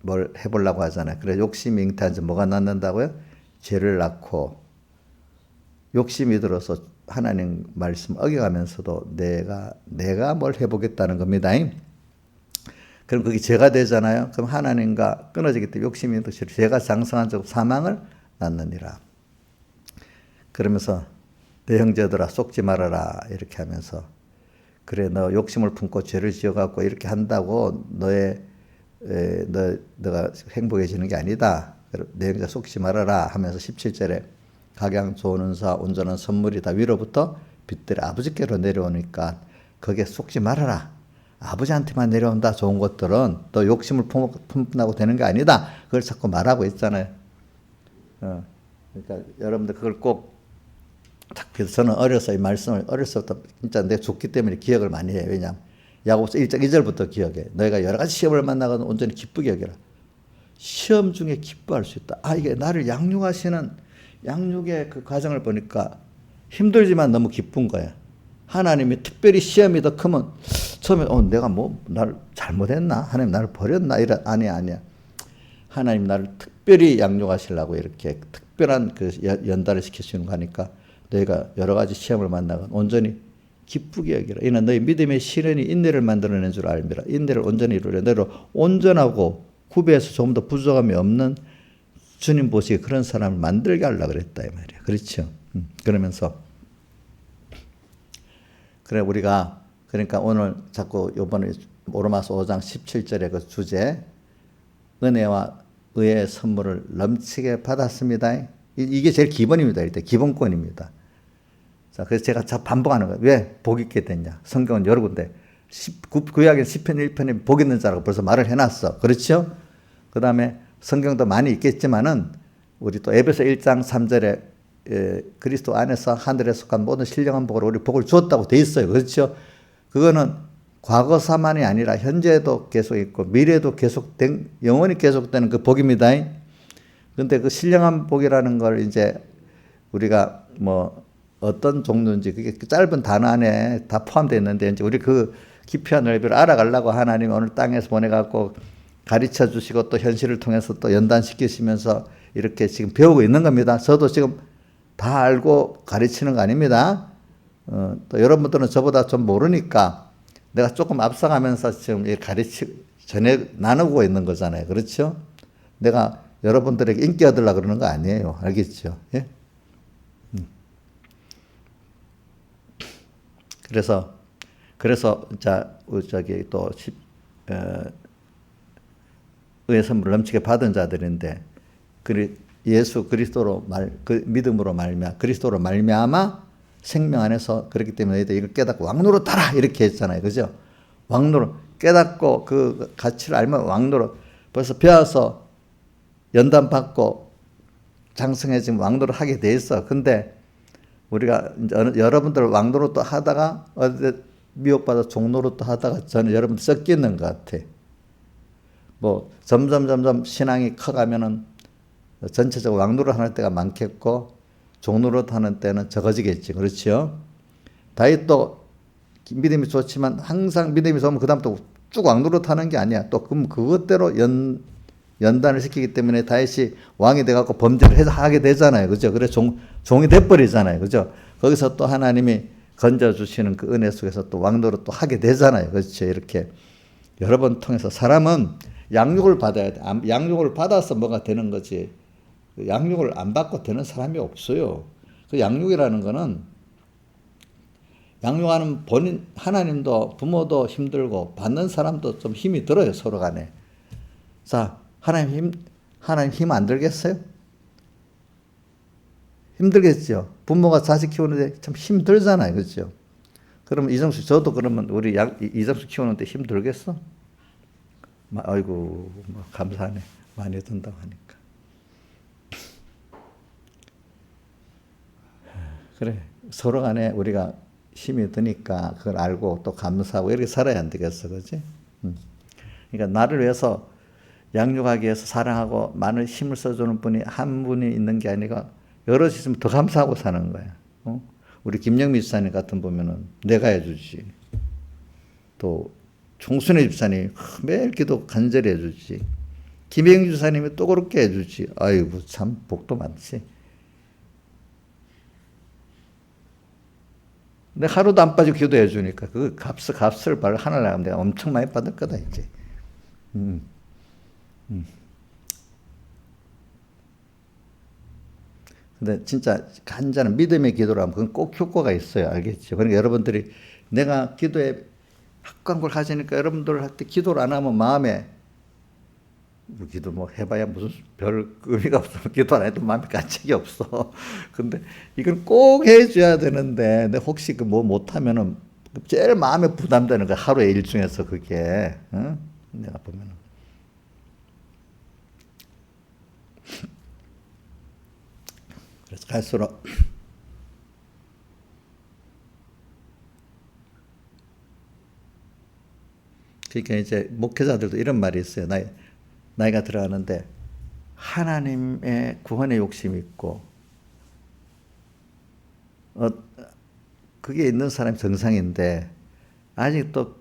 뭘 해보려고 하잖아요. 그래서 욕심이 잉태한지 뭐가 낳는다고요? 죄를 낳고, 욕심이 들어서 하나님 말씀 어겨가면서도 내가 뭘 해보겠다는 겁니다. 그럼 그게 죄가 되잖아요. 그럼 하나님과 끊어지기 때문에 욕심이 들어서 죄가 장성한 적 사망을 낳느니라. 그러면서 내 형제들아 속지 말아라 이렇게 하면서, 그래 너 욕심을 품고 죄를 지어갖고 이렇게 한다고 너가 행복해지는 게 아니다. 내 형제 속지 말아라 하면서 17절에 각양 좋은 은사 온전한 선물이 다 위로부터 빛들이 아버지께로 내려오니까 거기에 속지 말아라. 아버지한테만 내려온다. 좋은 것들은 또 욕심을 품는다고 되는 게 아니다. 그걸 자꾸 말하고 있잖아요. 그러니까 여러분들 그걸 꼭, 그래서 저는 어려서 이 말씀을 어려서부터 진짜 내가 좋기 때문에 기억을 많이 해요. 왜냐하면 야고보서 1장 2절부터 기억해. 너희가 여러 가지 시험을 만나거든 온전히 기쁘게 여기라. 시험 중에 기뻐할 수 있다. 이게 나를 양육하시는 양육의 그 과정을 보니까 힘들지만 너무 기쁜 거야. 하나님이 특별히 시험이 더 크면 처음에 내가 나를 잘못했나? 하나님 나를 버렸나? 아니야. 하나님 나를 특별히 양육하시려고 이렇게 특별한 그 연달을 시키시는 거니까 너희가 여러 가지 시험을 만나건 온전히 기쁘게 여기라. 이는 너희 믿음의 시련이 인내를 만들어낸 줄 알미라. 인내를 온전히 이루려 너희를 온전하고 구배해서 조금 더 부족함이 없는 주님 보시기에 그런 사람을 만들게 하려고 그랬다 이 말이에요. 그렇죠? 그러면서 그래 우리가 그러니까 오늘 자꾸 이번에 로마서 5장 17절의 그 주제 은혜와 의의 선물을 넘치게 받았습니다. 이게 제일 기본입니다. 일단 기본권입니다. 자, 그래서 제가 반복하는 거예요. 왜 복 있게 됐냐? 성경은 여러 군데 구약의 시편 1편에 복 있는 자라고 벌써 말을 해놨어. 그렇죠? 그 다음에 성경도 많이 있겠지만은 우리 또 에베소 1장 3절에 그리스도 안에서 하늘에 속한 모든 신령한 복으로 우리 복을 주었다고 돼 있어요. 그렇죠? 그거는 과거사만이 아니라 현재도 계속 있고 미래도 계속된 영원히 계속되는 그 복입니다. 그런데 그 신령한 복이라는 걸 이제 우리가 뭐 어떤 종류인지 그게 짧은 단어 안에 다 포함되어 있는데 이제 우리 그 깊이와 넓이를 알아가려고 하나님이 오늘 땅에서 보내갖고 가르쳐 주시고 또 현실을 통해서 또 연단시키시면서 이렇게 지금 배우고 있는 겁니다. 저도 지금 다 알고 가르치는 거 아닙니다. 또 여러분들은 저보다 좀 모르니까 내가 조금 앞서가면서 지금 나누고 있는 거잖아요. 그렇죠? 내가 여러분들에게 인기 얻으려고 그러는 거 아니에요. 알겠죠? 예? 그래서 저기 또 의의 선물을 넘치게 받은 자들인데 예수 그리스도로 믿음으로 그리스도로 말미암아 생명 안에서 그렇기 때문에 너희들 이걸 깨닫고 왕노릇 하라 이렇게 했잖아요. 그죠? 왕노릇 깨닫고 그 가치를 알면 왕노릇 벌써 배워서 연단 받고 장성해지면 왕노릇 하게 돼 있어. 근데 우리가 여러분들 왕노릇도 하다가 미혹받아 종노릇도 하다가 저는 여러분 섞이는 것 같아. 뭐 점점 신앙이 커가면은 전체적으로 왕노릇 하는 때가 많겠고 종노릇 하는 때는 적어지겠지. 그렇죠? 다윗도 믿음이 좋지만 항상 믿음이 좋으면 그다음부터 쭉 왕노릇하는 게 아니야. 또 그럼 그것대로 연단을 시키기 때문에 다윗이 왕이 돼갖고 범죄를 하게 되잖아요. 그죠? 그래 종이 돼버리잖아요. 그죠? 거기서 또 하나님이 건져주시는 그 은혜 속에서 또 왕노릇 또 하게 되잖아요. 그렇죠? 이렇게 여러 번 통해서 사람은 양육을 받아야 돼. 양육을 받아서 뭐가 되는 거지. 양육을 안 받고 되는 사람이 없어요. 그 양육이라는 거는 양육하는 본인 하나님도 부모도 힘들고 받는 사람도 좀 힘이 들어요. 서로 간에. 자, 하나님 힘 안 들겠어요? 힘들겠죠. 부모가 자식 키우는데 참 힘들잖아요. 그렇죠? 그러면 이정수 저도 그러면 우리 이정수 키우는데 힘들겠어? 아이고 감사하네. 많이 든다고 하니까. 그래. 서로 간에 우리가 힘이 드니까 그걸 알고 또 감사하고 이렇게 살아야 안 되겠어. 그렇지? 그러니까 나를 위해서 양육하기 위해서 사랑하고 많은 힘을 써주는 분이 한 분이 있는 게 아니라 여럿이 있으면 더 감사하고 사는 거야. 우리 김영미 집사님 같은 보면은 내가 해주지. 또 총순회 집사님이 매일 기도 간절히 해주지. 김영미 집사님이 또 그렇게 해주지. 아이고 참 복도 많지. 근데 하루도 안 빠지고 기도해 주니까 그 값을 하늘 나가면 내가 엄청 많이 받을 거다 이제. 근데 진짜 간절한 믿음의 기도라면 그건 꼭 효과가 있어요. 알겠죠? 그러니까 여러분들이 내가 기도에 확광을 가지니까 여러분들 할 때 기도를 안 하면 마음에 기도 뭐 해봐야 무슨 별 의미가 없어. 기도 안 해도 마음에 간척이 없어. 근데 이건 꼭 해줘야 되는데, 근데 혹시 그 뭐 못하면은 제일 마음에 부담되는 거 하루의 일 중에서 그게, 응? 내가 보면은. 그래서 갈수록 그러니까 이제 목회자들도 이런 말이 있어요. 나이가 들어가는데 하나님의 구원의 욕심이 있고 그게 있는 사람이 정상인데 아직도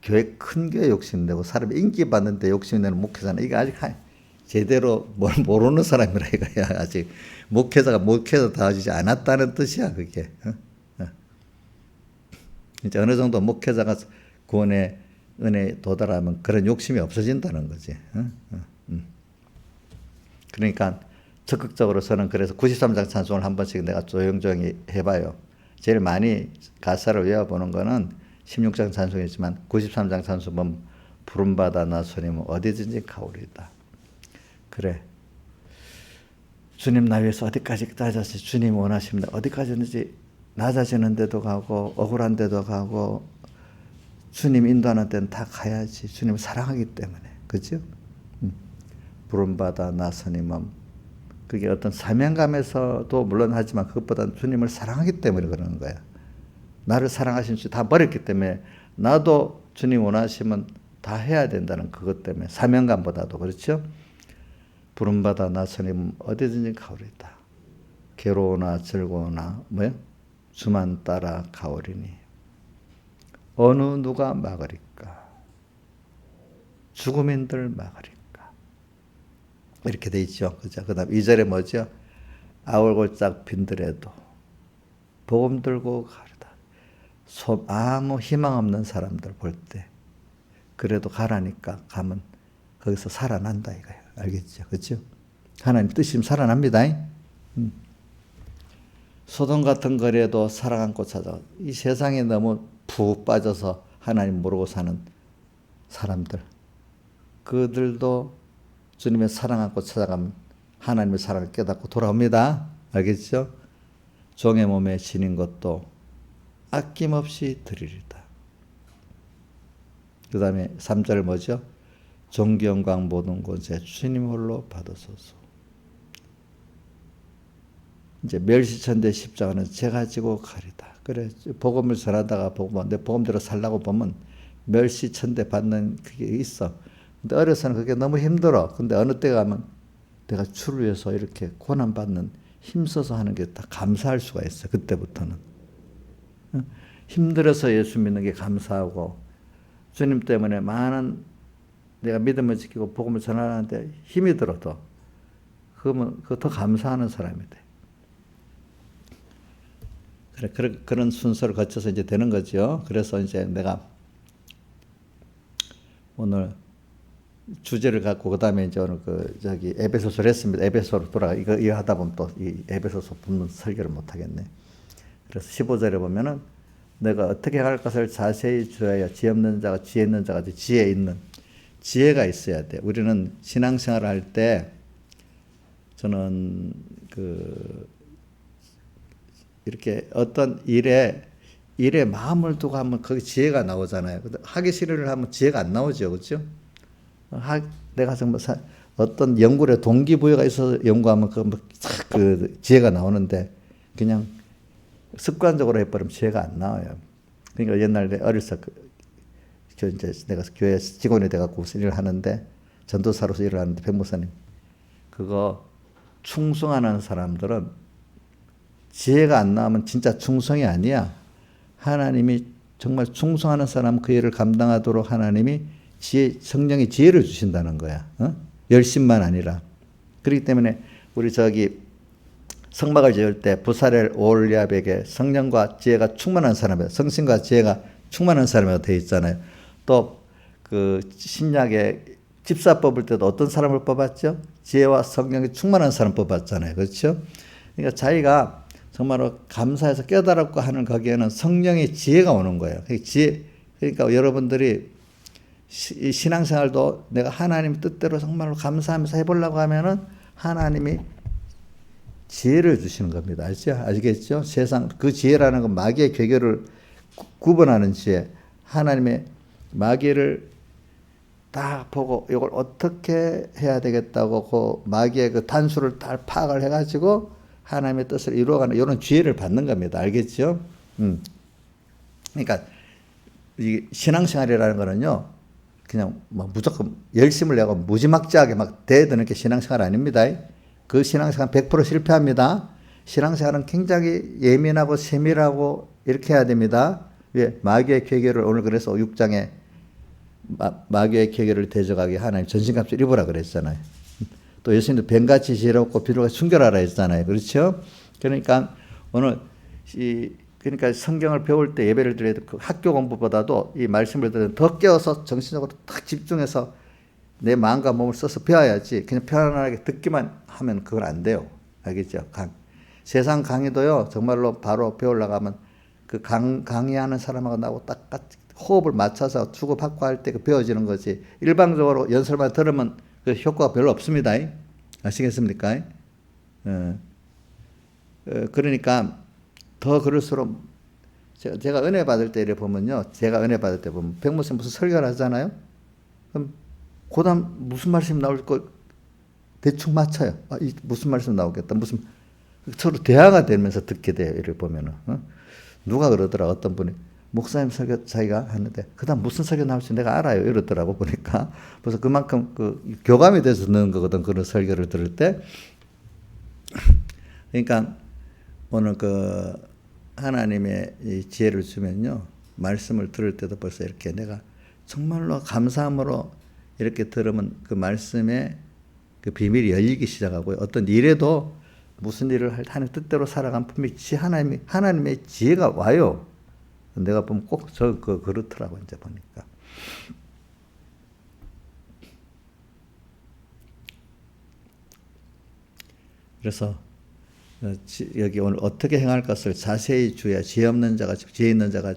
교회 큰 교회 욕심내고 사람이 인기 받는데 욕심내는 목회자는 이게 아직 제대로 뭘 모르는 사람이라 이거야. 아직 목회자가 다지지 않았다는 뜻이야 그게. 이제 어느 정도 목회자가 구원의 은혜에 도달하면 그런 욕심이 없어진다는 거지. 그러니까 적극적으로 저는 그래서 93장 찬송을 한 번씩 내가 조용조용히 해봐요. 제일 많이 가사를 외워보는 거는 16장 찬송이지만 93장 찬송 보면 부름받아 나서님은 어디든지 가오리다. 그래. 주님 나 위해서 어디까지 낮아지 주님 원하십니다. 어디까지든지 낮아지는 데도 가고 억울한 데도 가고 주님 인도하는 데는 다 가야지. 주님을 사랑하기 때문에. 그죠? 부름받아 나서님은 그게 어떤 사명감에서도 물론 하지만 그것보다는 주님을 사랑하기 때문에 그러는 거야. 나를 사랑하신 주 다 버렸기 때문에 나도 주님 원하시면 다 해야 된다는 그것 때문에 사명감보다도 그렇죠? 부름받아 나서님은 어디든지 가오리다. 괴로우나 즐거우나 뭐요? 주만 따라 가오리니 어느 누가 막으리까? 죽음인들 막으리까? 이렇게 돼 있죠. 그죠? 그 다음 2절에 뭐죠? 아울골짝 빈들에도 복음 들고 가리다. 아무 희망 없는 사람들 볼 때 그래도 가라니까 가면 거기서 살아난다 이거예요. 알겠죠? 그렇죠? 하나님 뜻이면 살아납니다. 소돔 같은 거리에도 사랑한 곳 찾아. 이 세상에 너무 푹 빠져서 하나님 모르고 사는 사람들. 그들도 주님의 사랑 안고 찾아가면 하나님의 사랑을 깨닫고 돌아옵니다. 알겠죠? 종의 몸에 지닌 것도 아낌없이 드리리다. 그 다음에 3절 뭐죠? 존귀영광 모든 곳에 주님 홀로 받으소서. 이제 멸시천대 십자가는 제가 지고 가리다. 그래 복음을 전하다가 내 복음대로 살라고 보면 멸시천대 받는 그게 있어. 근데 어려서는 그게 너무 힘들어. 근데 어느 때 가면 내가 주를 위해서 이렇게 고난받는 힘써서 하는 게 다 감사할 수가 있어. 그때부터는. 힘들어서 예수 믿는 게 감사하고 주님 때문에 많은 내가 믿음을 지키고 복음을 전하는데 힘이 들어도 그러면 그 더 감사하는 사람이 돼. 그래, 그런 순서를 거쳐서 이제 되는 거죠. 그래서 이제 내가 오늘 주제를 갖고 그다음에 이제 오늘 에베소서를 했습니다. 에베소로 돌아가 이거 하다 보면 또 이 에베소서 붙는 설교를 못 하겠네. 그래서 15절에 보면은 내가 어떻게 할 것을 자세히 주어야 지혜 없는 자가 지혜 있는 자가 지혜 있는 지혜가 있어야 돼. 우리는 신앙생활을 할 때 저는 이렇게 어떤 일에 마음을 두고 하면 거기 지혜가 나오잖아요. 하기 싫은 일을 하면 지혜가 안 나오죠, 그렇죠? 내가 정말 어떤 연구에 동기부여가 있어서 연구하면 그 지혜가 나오는데 그냥 습관적으로 해버리면 지혜가 안 나와요. 그러니까 옛날에 어렸을 때 이제 내가 교회 직원이 돼갖고 무슨 일을 하는데 전도사로서 일을 하는데 백목사님 그거 충성하는 사람들은 지혜가 안 나오면 진짜 충성이 아니야. 하나님이 정말 충성하는 사람 그 일을 감당하도록 하나님이 성령이 지혜를 주신다는 거야. 열심만 아니라. 그렇기 때문에 우리 성막을 지을 때 부사렐 오홀리압에게 성령과 지혜가 충만한 사람이에요. 성신과 지혜가 충만한 사람이라고 되어 있잖아요. 또 그 신약의 집사 뽑을 때도 어떤 사람을 뽑았죠? 지혜와 성령이 충만한 사람 뽑았잖아요. 그렇죠? 그러니까 자기가 정말로 감사해서 깨달았고 하는 거기에는 성령의 지혜가 오는 거예요. 그러니까 여러분들이 신앙생활도 내가 하나님 뜻대로 정말로 감사하면서 해보려고 하면은 하나님이 지혜를 주시는 겁니다. 아시겠죠? 세상 그 지혜라는 건 마귀의 괴계를 구분하는 지혜. 하나님의 마귀를 딱 보고 이걸 어떻게 해야 되겠다고 그 마귀의 그 단수를 다 파악을 해가지고 하나님의 뜻을 이루어가는 이런 지혜를 받는 겁니다. 알겠죠? 그러니까 이 신앙생활이라는 거는요. 그냥 무조건 열심을 내고 무지막지하게 막 대드는 게 신앙생활 아닙니다. 그 신앙생활은 100% 실패합니다. 신앙생활은 굉장히 예민하고 세밀하고 이렇게 해야 됩니다. 왜? 마귀의 괴계를 오늘 그래서 6장에 마귀의 괴계를 대적하게 하나님 전신갑주를 입으라 그랬잖아요. 또 예수님도 뱀같이 지혜롭고 비둘기같이 순결하라 했잖아요. 그렇죠? 그러니까 오늘 그러니까 성경을 배울 때 예배를 드려야 그 학교 공부보다도 이 말씀을 들으면 더 깨어서 정신적으로 딱 집중해서 내 마음과 몸을 써서 배워야지 그냥 편안하게 듣기만 하면 그건 안 돼요. 알겠죠? 세상 강의도요 정말로 바로 배우려고 하면 그 강의하는 사람하고 나하고 딱 호흡을 맞춰서 주고받고 할 때 배워지는 거지 일방적으로 연설만 들으면 그 효과가 별로 없습니다. 아시겠습니까? 그러니까 더 그럴수록 제가 은혜 받을 때 보면요. 제가 은혜 받을 때 보면 백목사님 무슨 설교를 하잖아요. 그럼 그다음 무슨 말씀이 나올 거 대충 맞춰요. 무슨 말씀 나오겠다. 무슨 서로 대화가 되면서 듣게 돼요. 이를 보면은 누가 그러더라. 어떤 분이 목사님 설교 자기가 하는데 그다음 무슨 설교 나올지 내가 알아요. 이러더라고 보니까. 그래서 그만큼 그 교감이 돼서 듣는 거거든. 그런 설교를 들을 때. 그러니까 오늘 하나님의 이 지혜를 주면요. 말씀을 들을 때도 벌써 이렇게 내가 정말로 감사함으로 이렇게 들으면 그 말씀의 그 비밀이 열리기 시작하고요. 어떤 일에도 무슨 일을 하는 뜻대로 살아가면 분명히 하나님의 지혜가 와요. 내가 보면 꼭 그렇더라고, 이제 보니까. 그래서 여기 오늘 어떻게 행할 것을 자세히 주어야 지혜 없는 자가 지혜 있는 자가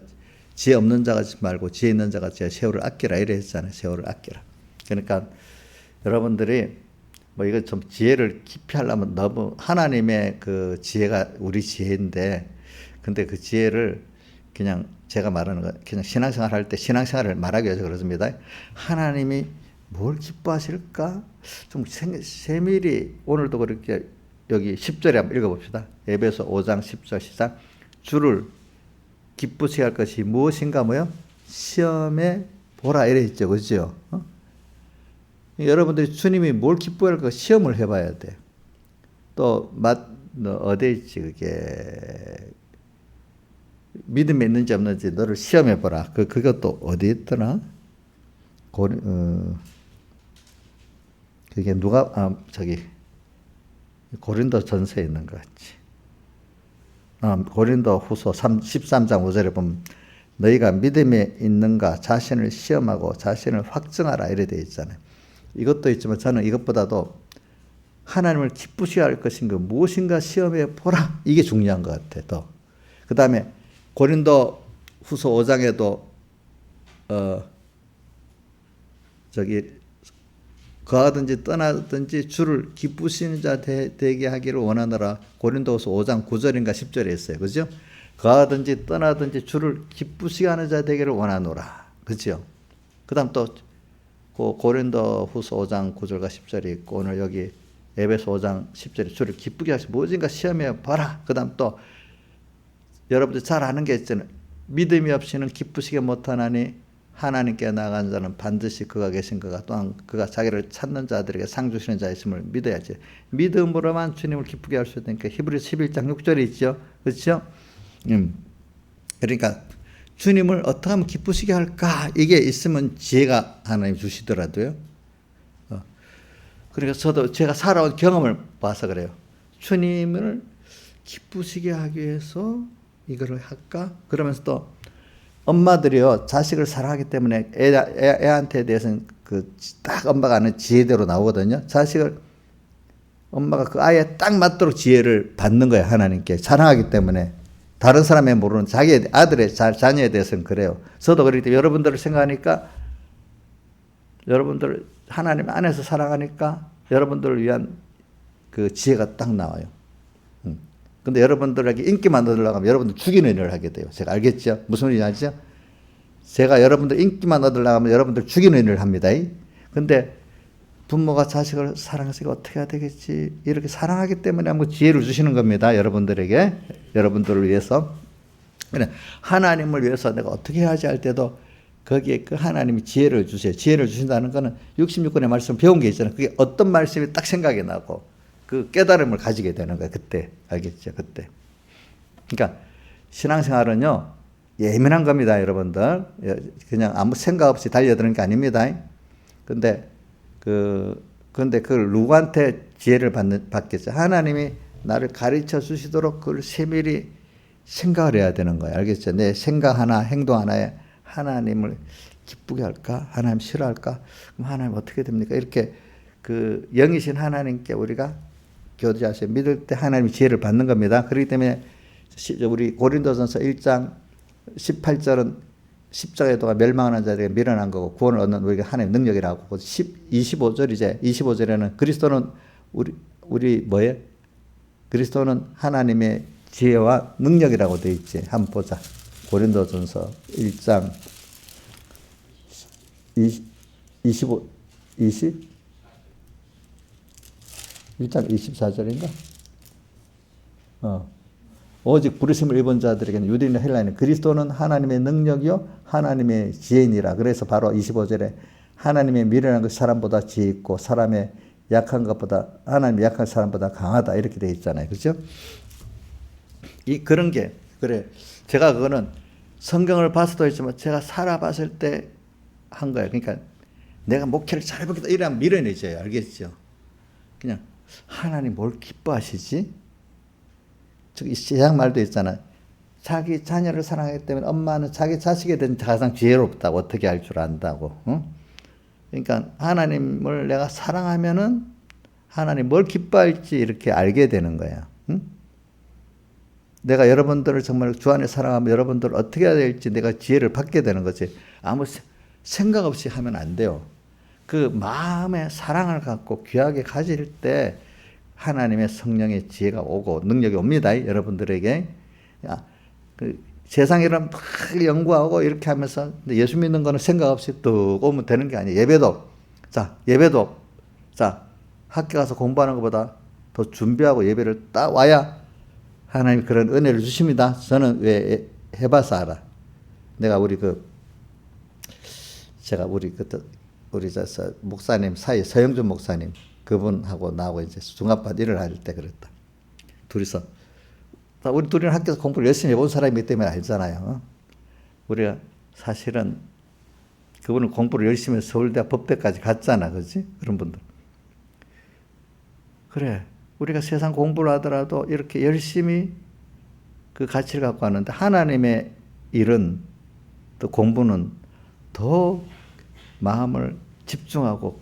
지혜 없는 자가 말고 지혜 있는 자가 세월을 아끼라 이래 했잖아요. 세월을 아끼라. 그러니까 여러분들이 이거 좀 지혜를 깊이 하려면 너무 하나님의 그 지혜가 우리 지혜인데 근데 그 지혜를 그냥 제가 말하는 거 그냥 신앙생활 할 때 신앙생활을 말하기 위해서 그렇습니다. 하나님이 뭘 기뻐하실까? 좀 세밀히 오늘도 그렇게 여기 10절에 한번 읽어봅시다. 에베소 5장 10절 시작. 주를 기쁘시게 할 것이 무엇인가 뭐요? 시험에 보라 이래 있죠. 그죠? 여러분들이 주님이 뭘 기뻐할 까 시험을 해봐야 돼. 또 어디 있지 그게 믿음이 있는지 없는지 너를 시험해 보라. 그것도 어디 있더라? 그게 고린도 전서에 있는 것 같지. 고린도 후서 13장 5절에 보면 너희가 믿음에 있는가 자신을 시험하고 자신을 확증하라 이래 되어 있잖아요. 이것도 있지만 저는 이것보다도 하나님을 기쁘시게 할 것인가 무엇인가 시험해 보라. 이게 중요한 것 같아요. 그 다음에 고린도 후서 5장에도 거하든지 떠나든지 주를 기쁘시는 자 되게 하기를 원하노라. 고린도후서 5장 9절인가 10절에 있어요. 그죠? 거하든지 떠나든지 주를 기쁘시게 하는 자 되기를 원하노라. 그죠? 그 다음 또 고린도후서 5장 9절과 10절이 있고 오늘 여기 에베소 5장 10절에 주를 기쁘게 하시 무엇인가 시험해 봐라. 그 다음 또 여러분들 잘 아는 게 있잖아요. 믿음이 없이는 기쁘시게 못하나니 하나님께 나아간 자는 반드시 그가 계신 그가 또한 그가 자기를 찾는 자들에게 상 주시는 자이심을 믿어야지. 믿음으로만 주님을 기쁘게 할 수 있으니까 히브리서 11장 6절에 있죠. 그렇죠? 그러니까 주님을 어떻게 하면 기쁘시게 할까? 이게 있으면 지혜가 하나님 주시더라도요. 그러니까 저도 제가 살아온 경험을 봐서 그래요. 주님을 기쁘시게 하기 위해서 이거를 할까? 그러면서 또 엄마들이요 자식을 사랑하기 때문에 애한테 대해서는 딱 엄마가 아는 지혜대로 나오거든요. 자식을 엄마가 그 아이에 딱 맞도록 지혜를 받는 거예요. 하나님께 사랑하기 때문에. 다른 사람이 모르는 자기 아들의 자녀에 대해서는 그래요. 저도 그렇기 때문에 여러분들을 생각하니까 여러분들 하나님 안에서 사랑하니까 여러분들을 위한 그 지혜가 딱 나와요. 근데 여러분들에게 인기만 얻으려고 하면 여러분들 죽이는 일을 하게 돼요. 제가 알겠죠? 무슨 일인지 알죠? 제가 여러분들 인기만 얻으려고 하면 여러분들 죽이는 일을 합니다. 근데 부모가 자식을 사랑해서 어떻게 해야 되겠지? 이렇게 사랑하기 때문에 한번 지혜를 주시는 겁니다. 여러분들에게. 여러분들을 위해서. 하나님을 위해서 내가 어떻게 해야지 할 때도 거기에 그 하나님이 지혜를 주세요. 지혜를 주신다는 거는 66권의 말씀 배운 게 있잖아요. 그게 어떤 말씀이 딱 생각이 나고 그 깨달음을 가지게 되는 거예요. 그때. 알겠죠? 그때. 그러니까 신앙생활은요. 예민한 겁니다. 여러분들. 그냥 아무 생각 없이 달려드는 게 아닙니다. 근데 누구한테 지혜를 받겠죠? 하나님이 나를 가르쳐 주시도록 그걸 세밀히 생각을 해야 되는 거예요. 알겠죠? 내 생각 하나, 행동 하나에 하나님을 기쁘게 할까? 하나님 싫어할까? 그럼 하나님 어떻게 됩니까? 이렇게 영이신 하나님께 우리가 교제하셔 믿을 때 하나님이 지혜를 받는 겁니다. 그렇기 때문에 우리 고린도전서 1장 18절은 십자가에 도가 멸망하는 자들에게 미련한 거고 구원을 얻는 우리가 하나님의 능력이라고. 25절에는 그리스도는 우리 뭐예요? 그리스도는 하나님의 지혜와 능력이라고 되어 있지. 한번 보자. 고린도전서 1장 1장 24절인가? 오직 부르심을 입은 자들에게는 유대인이나 헬라인은 그리스도는 하나님의 능력이요 하나님의 지혜니라. 그래서 바로 25절에 하나님의 미련한 것 사람보다 지혜 있고 사람의 약한 것보다 하나님의 약한 사람보다 강하다 이렇게 되어 있잖아요. 그렇죠? 그런 게 그래. 제가 그거는 성경을 봐서도 있지만 제가 살아봤을 때 한 거예요. 그러니까 내가 목회를 잘해보겠다 이러면 미련해져요. 알겠죠? 그냥 하나님 뭘 기뻐하시지? 저기 세상 말도 있잖아. 자기 자녀를 사랑하기 때문에 엄마는 자기 자식에 대한 가장 지혜롭다고 어떻게 할 줄 안다고. 응? 그러니까 하나님을 내가 사랑하면은 하나님 뭘 기뻐할지 이렇게 알게 되는 거야. 응? 내가 여러분들을 정말 주 안에 사랑하면 여러분들을 어떻게 해야 될지 내가 지혜를 받게 되는 거지. 아무 생각 없이 하면 안 돼요. 그 마음에 사랑을 갖고 귀하게 가질 때 하나님의 성령의 지혜가 오고 능력이 옵니다. 여러분들에게. 세상이란 막 연구하고 이렇게 하면서 예수 믿는 거는 생각 없이 뚝 오면 되는 게 아니에요. 예배도 학교 가서 공부하는 것보다 더 준비하고 예배를 딱 와야 하나님이 그런 은혜를 주십니다. 저는 왜 해봐서 알아. 내가 우리 목사님 사이 서영준 목사님 그분하고 나하고 이제 중합반 일을 할 때 그랬다. 둘이서 우리 둘이는 학교에서 공부를 열심히 해본 사람이기 때문에 알잖아요. 우리가 사실은 그분은 공부를 열심히 해서 서울대 법대까지 갔잖아. 그렇지? 그런 분들. 그래. 우리가 세상 공부를 하더라도 이렇게 열심히 그 가치를 갖고 하는데 하나님의 일은 또 공부는 더 마음을 집중하고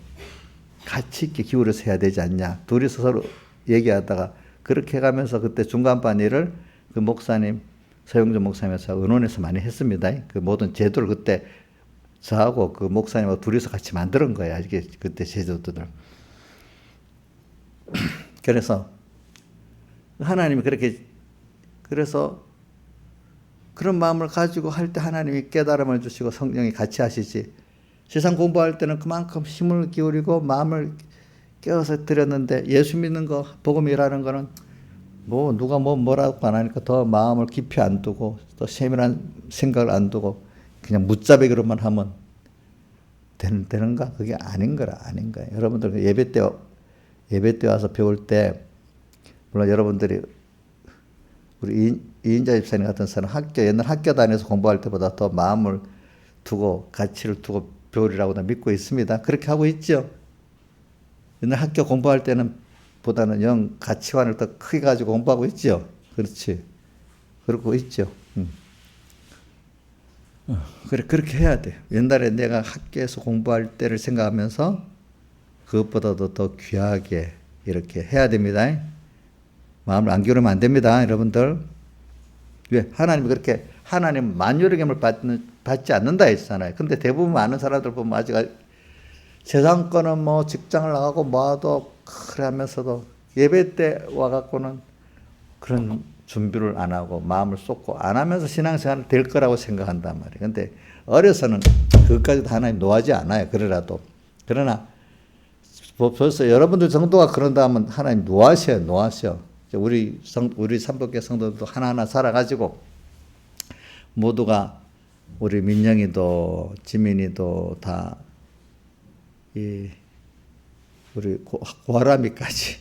가치 있게 기울여서 해야 되지 않냐. 둘이서 서로 얘기하다가 그렇게 해가면서 그때 중간반 일을 그 목사님, 서영준 목사님에서 의논해서 많이 했습니다. 그 모든 제도를 그때 저하고 그 목사님하고 둘이서 같이 만드는 거야. 이게 그때 제도들을. 그래서 하나님이 그렇게 그래서 그런 마음을 가지고 할 때 하나님이 깨달음을 주시고 성령이 같이 하시지. 세상 공부할 때는 그만큼 힘을 기울이고 마음을 깨워서 드렸는데 예수 믿는 거, 복음이라는 거는 뭐 누가 뭐라고 안 하니까 더 마음을 깊이 안 두고 더 세밀한 생각을 안 두고 그냥 무자백으로만 하면 되는가? 그게 아닌 거야. 여러분들 예배 때 와서 배울 때 물론 여러분들이 우리 이인자 집사님 같은 사람 옛날 학교 다녀서 공부할 때보다 더 마음을 두고 가치를 두고 배우리라고 나 믿고 있습니다. 그렇게 하고 있죠. 옛날 학교 공부할 때는 보다는 영 가치관을 더 크게 가지고 공부하고 있죠. 그렇지. 그러고 있죠. 그래, 그렇게 해야 돼. 옛날에 내가 학교에서 공부할 때를 생각하면서 그것보다도 더 귀하게 이렇게 해야 됩니다. 마음을 안 기울이면 안 됩니다. 여러분들. 왜? 하나님이 그렇게 하나님 만유의 gem을 받지 않는다 했잖아요. 근데 대부분 많은 사람들 보면 아직 세상 거는 뭐 직장을 나가고 뭐하도 그래 하면서도 예배 때 와갖고는 그런 준비를 안 하고 마음을 쏟고 안 하면서 신앙생활 될 거라고 생각한단 말이에요. 근데 어려서는 그것까지도 하나님 노하지 않아요. 그러나 벌써 여러분들 정도가 그런다 하면 하나님 노하셔. 우리 삼복교 성도들도 하나하나 살아가지고 모두가 우리 민영이도 지민이도 다 우리 고하람이까지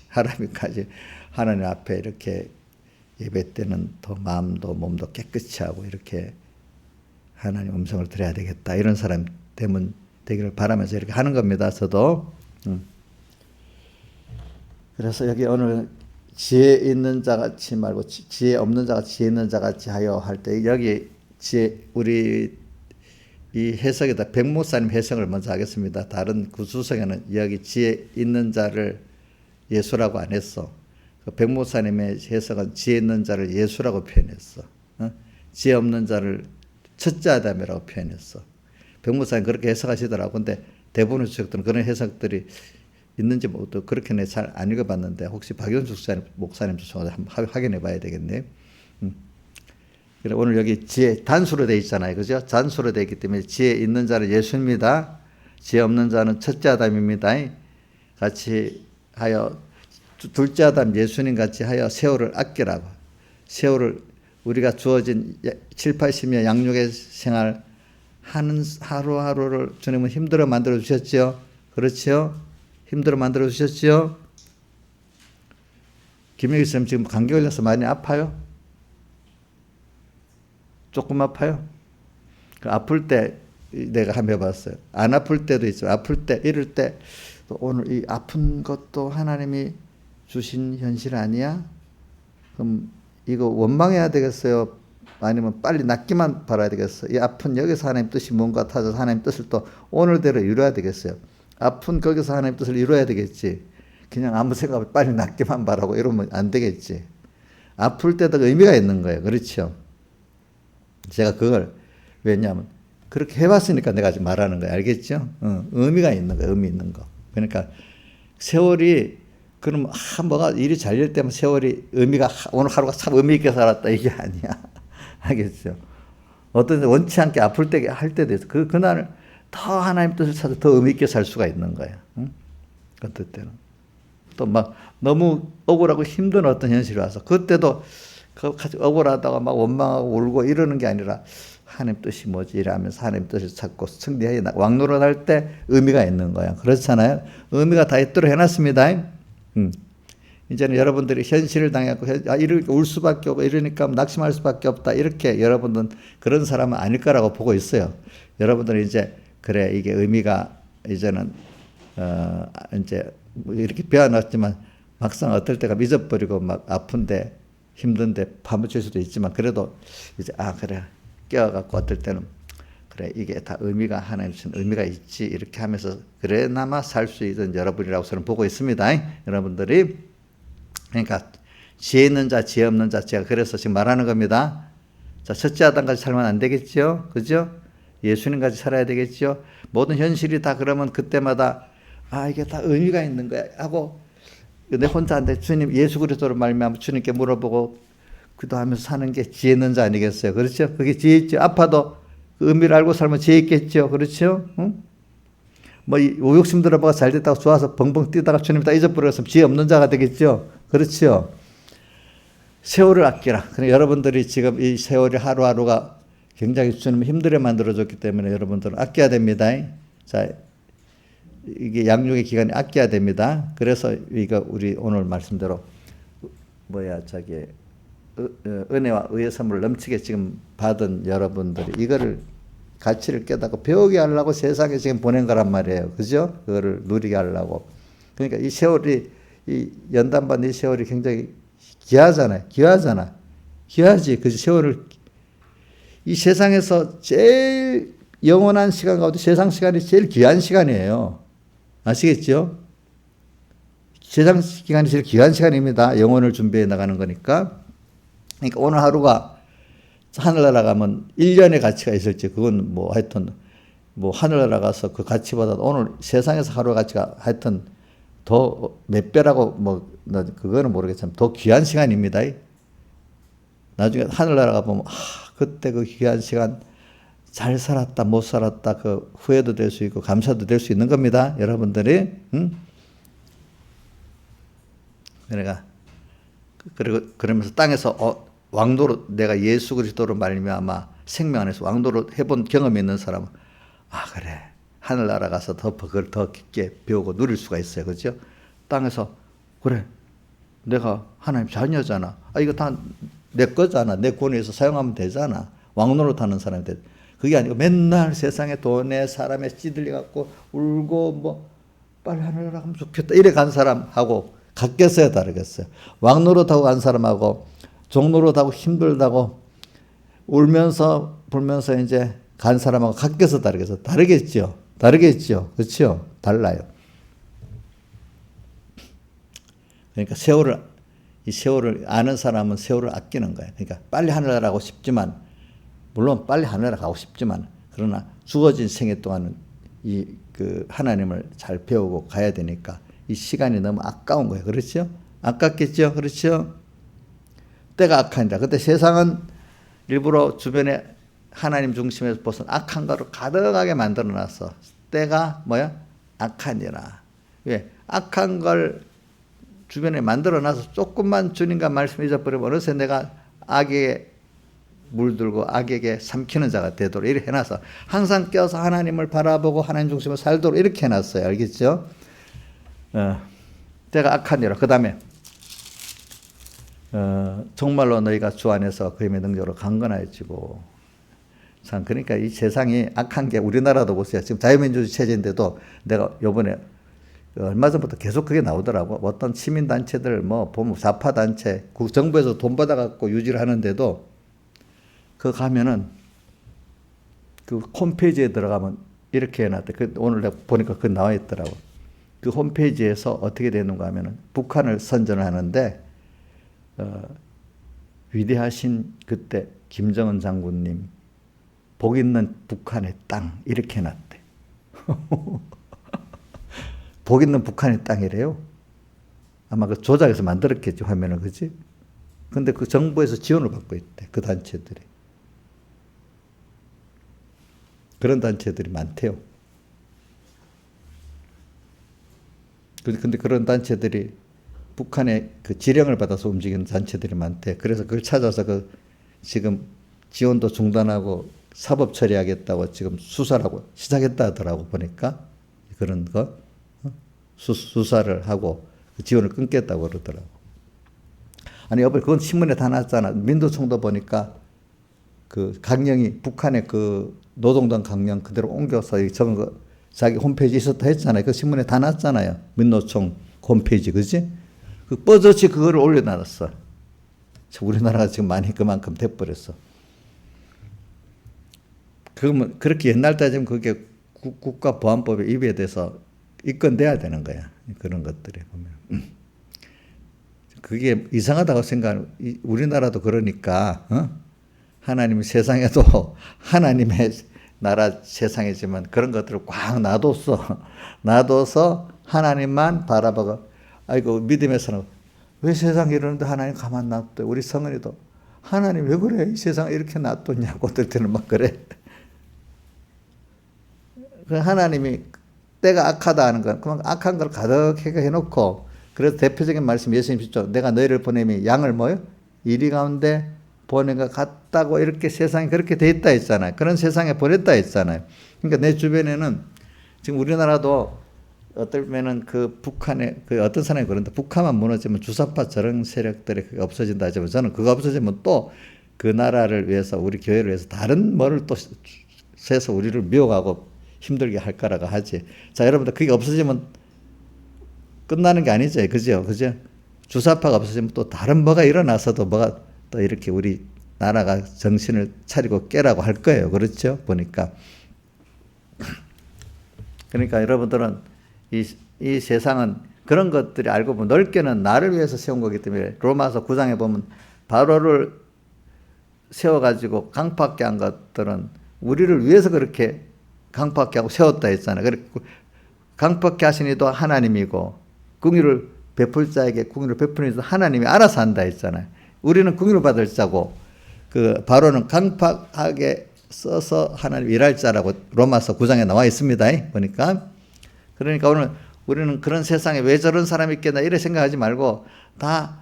하나님 앞에 이렇게 예배 때는 더 마음도 몸도 깨끗이 하고 이렇게 하나님 음성을 들어야 되겠다. 이런 사람 되기를 바라면서 이렇게 하는 겁니다. 저도. 그래서 여기 오늘 지혜 있는 자 같이 말고 지혜 없는 자가 지혜 있는 자 같이 하여 할 때 여기 우리 이 해석에다 백목사님 해석을 먼저 하겠습니다. 다른 구수성에는 여기 지혜 있는 자를 예수라고 안 했어. 백목사님의 해석은 지혜 있는 자를 예수라고 표현했어. 지혜 없는 자를 첫째 아담이라고 표현했어. 백목사님 그렇게 해석하시더라고. 근데 대부분의 주석들은 그런 해석들이 있는지 모두 그렇게는 잘 안 읽어봤는데 혹시 박윤숙 목사님 주석을 한번 확인해 봐야 되겠네요. 오늘 여기 지혜 단수로 되어 있잖아요. 그죠? 단수로 되어 있기 때문에 지혜 있는 자는 예수입니다. 지혜 없는 자는 첫째 아담입니다. 같이 하여 둘째 아담 예수님 같이 하여 세월을 아끼라고. 세월을 우리가 주어진 7, 80년 양육의 생활 하는 하루하루를 주님은 힘들어 만들어 주셨죠. 그렇죠? 힘들어 만들어 주셨죠. 김영희 쌤 지금 감기 걸려서 많이 아파요? 조금 아파요? 아플 때 내가 한번 해봤어요. 안 아플 때도 있죠. 아플 때, 이럴 때 오늘 이 아픈 것도 하나님이 주신 현실 아니야? 그럼 이거 원망해야 되겠어요? 아니면 빨리 낫기만 바라야 되겠어요? 이 아픈 여기서 하나님 뜻이 뭔가 찾아서 하나님 뜻을 또 오늘대로 이루어야 되겠어요? 아픈 거기서 하나님 뜻을 이루어야 되겠지. 그냥 아무 생각 없이 빨리 낫기만 바라고 이러면 안 되겠지. 아플 때도 의미가 있는 거예요. 그렇죠? 제가 그걸 왜냐하면 그렇게 해봤으니까 내가 지금 말하는 거예요. 알겠죠? 의미가 있는 거예요. 의미 있는 거. 그러니까 세월이 그럼 뭐가 일이 잘 될 때면 세월이 의미가 오늘 하루가 참 의미 있게 살았다 이게 아니야. 알겠죠? 어떤 원치 않게 아플 때 할 때도 있어. 그날을 더 하나님 뜻을 찾아 더 의미 있게 살 수가 있는 거야. 어떨 때는 또 막 너무 억울하고 힘든 어떤 현실이 와서 그때도 억울하다가 막 원망하고 울고 이러는 게 아니라 하나님 뜻이 뭐지 이러면서 하나님 뜻을 찾고 승리해 왕노릇 할 때 의미가 있는 거야. 그렇잖아요. 의미가 다 있도록 해놨습니다. 이제는 여러분들이 현실을 당해갖고 이렇게 울 수밖에 없고 이러니까 낙심할 수밖에 없다. 이렇게 여러분들은 그런 사람은 아닐 거라고 보고 있어요. 여러분들은 이제 그래 이게 의미가 이제는 이제 이렇게 배워놨지만 막상 어떨 때가 잊어버리고 막 아픈데 힘든데 파묻힐 수도 있지만 그래도 이제 그래 깨어갖고 어떨 때는 그래 이게 다 의미가 하나님 주신 의미가 있지 이렇게 하면서 그래나마 살 수 있는 여러분이라고 저는 보고 있습니다. 여러분들이 그러니까 지혜 있는 자 지혜 없는 자 제가 그래서 지금 말하는 겁니다. 자 첫째 아담같이 살면 안 되겠죠, 그죠? 예수님같이 살아야 되겠죠. 모든 현실이 다 그러면 그때마다 이게 다 의미가 있는 거야 하고 내 혼자 안 돼. 주님 예수 그리스도로 말미암아 주님께 물어보고 기도하면서 사는 게 지혜 있는 자 아니겠어요? 그렇죠? 그게 지혜 있죠. 아파도 그 의미를 알고 살면 지혜 있겠죠. 그렇죠? 응? 뭐 욕심 들어봐가 잘 됐다고 좋아서 벙벙 뛰다가 주님 다 잊어버렸으면 지혜 없는 자가 되겠죠. 그렇죠? 세월을 아끼라. 그러니까 여러분들이 지금 이 세월이 하루하루가 굉장히 주님 힘들게 만들어줬기 때문에 여러분들은 아껴야 됩니다. 자, 이게 양육의 기간이 아껴야 됩니다. 그래서 이거 우리 오늘 말씀대로 은혜와 의의 선물을 넘치게 지금 받은 여러분들이 이거를 가치를 깨닫고 배우게 하려고 세상에 지금 보낸 거란 말이에요. 그죠? 그거를 누리게 하려고. 그러니까 이 세월이 이 연단받는 이 세월이 굉장히 귀하잖아요. 귀하지. 그 세월을 이 세상에서 제일 영원한 시간 가운데 세상 시간이 제일 귀한 시간이에요. 아시겠죠? 세상 기간이 제일 귀한 시간입니다. 영혼을 준비해 나가는 거니까. 그러니까 오늘 하루가 하늘나라 가면 1년의 가치가 있을지 그건 뭐 하여튼 뭐 하늘나라 가서 그 가치보다 오늘 세상에서 하루 가치가 하여튼 더 몇 배라고 뭐 그거는 모르겠지만 더 귀한 시간입니다. 나중에 하늘나라 가보면 그때 그 귀한 시간 잘 살았다 못 살았다 그 후회도 될 수 있고 감사도 될 수 있는 겁니다. 여러분들이 그리고 그러면서 땅에서 왕도로 내가 예수 그리스도로 말미암아 생명 안에서 왕도로 해본 경험이 있는 사람은 그래 하늘나라 가서 그걸 더 깊게 배우고 누릴 수가 있어요. 그렇죠? 땅에서 그래 내가 하나님 자녀잖아. 이거 다 내 거잖아. 내 권위에서 사용하면 되잖아. 왕노릇 하는 사람이 돼. 그게 아니고 맨날 세상에 돈에 사람에 찌들려 갖고 울고 뭐 빨리 하늘나라 가면 좋겠다 이래 간 사람하고 같겠어요, 다르겠어요? 왕노릇하고 간 사람하고 종노릇하고 힘들다고 울면서 불면서 이제 간 사람하고 같겠어, 다르겠어? 다르겠죠. 그렇죠? 달라요. 그러니까 이 세월을 아는 사람은 세월을 아끼는 거예요. 그러니까 빨리 하늘나라 가고 싶지만 물론 빨리 하늘나라 가고 싶지만 그러나 주어진 생애 동안은 그 하나님을 잘 배우고 가야 되니까 이 시간이 너무 아까운 거예요. 그렇죠? 아깝겠죠? 그렇죠? 때가 악하니라. 그때 세상은 일부러 주변에 하나님 중심에서 벗은 악한 거로 가득하게 만들어놨어. 때가 악하니라. 왜? 악한 걸 주변에 만들어놔서 조금만 주님과 말씀 잊어버리면 어느새 내가 악에 물들고 악에게 삼키는 자가 되도록 이렇게 해놔서 항상 껴서 하나님을 바라보고 하나님 중심으로 살도록 이렇게 해놨어요. 알겠죠? 때가 악하니라. 그 다음에 정말로 너희가 주 안에서 그 힘의 능력으로 강건해지고 참 그러니까 이 세상이 악한 게 우리나라도 보세요. 지금 자유민주주의 체제인데도 내가 요번에 얼마 전부터 계속 그게 나오더라고. 어떤 시민단체들 보면 좌파단체 정부에서 돈 받아갖고 유지를 하는데도 그 가면은 그 홈페이지에 들어가면 이렇게 해놨대. 오늘 내가 보니까 그 나와 있더라고. 그 홈페이지에서 어떻게 되는가 하면은 북한을 선전을 하는데 위대하신 그때 김정은 장군님 복 있는 북한의 땅 이렇게 해놨대. 복 있는 북한의 땅이래요. 아마 그 조작해서 만들었겠지 화면을. 그지? 근데 그 정부에서 지원을 받고 있대. 그 단체들이. 그런 단체들이 많대요. 근데 그런 단체들이 북한의 그 지령을 받아서 움직이는 단체들이 많대. 그래서 그걸 찾아서 지금 지원도 중단하고 사법 처리하겠다고 지금 수사를 하고 시작했다 하더라고 보니까. 그런 거. 수사를 하고 지원을 끊겠다고 그러더라고. 아니 여보 그건 신문에 다 났잖아. 민노총도 보니까 그 강령이 북한의 그 노동당 강령 그대로 옮겨서 적은 거 자기 홈페이지 있었다 했잖아요. 그 신문에 다 났잖아요. 민노총 홈페이지 그지? 그 뻗어치 그거를 올려놨어. 우리나라가 지금 많이 그만큼 돼버렸어. 그러면 그렇게 옛날 따지면 그게 국가보안법에 위배돼서 입건돼야 되는 거야. 그런 것들이 보면. 그게 이상하다고 생각하는, 우리나라도 그러니까, 하나님이 세상에도 하나님의 나라 세상이지만 그런 것들을 꽉 놔둬서 하나님만 바라보고, 아이고, 믿음의 사람, 왜 세상에 이러는데 하나님 가만 놔둬? 우리 성은이도 하나님 왜 그래? 이 세상에 이렇게 놔뒀냐고 어떨 때는 막 그래. 하나님이 때가 악하다 하는 건 그만 악한 걸 가득하게 해놓고, 그래서 대표적인 말씀 예수님 주죠. 내가 너희를 보내면 양을 뭐요? 이리 가운데 보낸 것 같다고 이렇게 세상이 그렇게 돼 있다 했잖아요. 그런 세상에 보냈다 했잖아요. 그러니까 내 주변에는 지금 우리나라도 어떨 때는 그 북한에 그 어떤 사람이 그런데 북한만 무너지면 주사파 저런 세력들이 그게 없어진다 하지만 저는 그거 없어지면 또 그 나라를 위해서 우리 교회를 위해서 다른 뭐를 또 세서 우리를 미워하고 힘들게 할 거라고 하지. 자, 여러분들 그게 없어지면 끝나는 게 아니죠. 그죠? 그죠? 주사파가 없어지면 또 다른 뭐가 일어나서도 뭐가 또 이렇게 우리 나라가 정신을 차리고 깨라고 할 거예요. 그렇죠? 보니까. 그러니까 여러분들은 이 세상은 그런 것들이 알고 보면 넓게는 나를 위해서 세운 거기 때문에 로마서 9장에 보면 바로를 세워가지고 강팍게 한 것들은 우리를 위해서 그렇게 강팍게 하고 세웠다 했잖아요. 그리고 강팍게 하신 이도 하나님이고 긍휼을 베풀 자에게 긍휼을 베푸는 이도 하나님이 알아서 한다 했잖아요. 우리는 긍휼을 받을 자고 그 바로는 강팍하게 써서 하나님 일할 자라고 로마서 9장에 나와 있습니다. 보니까. 그러니까 오늘 우리는 그런 세상에 왜 저런 사람이 있겠나 이래 생각하지 말고 다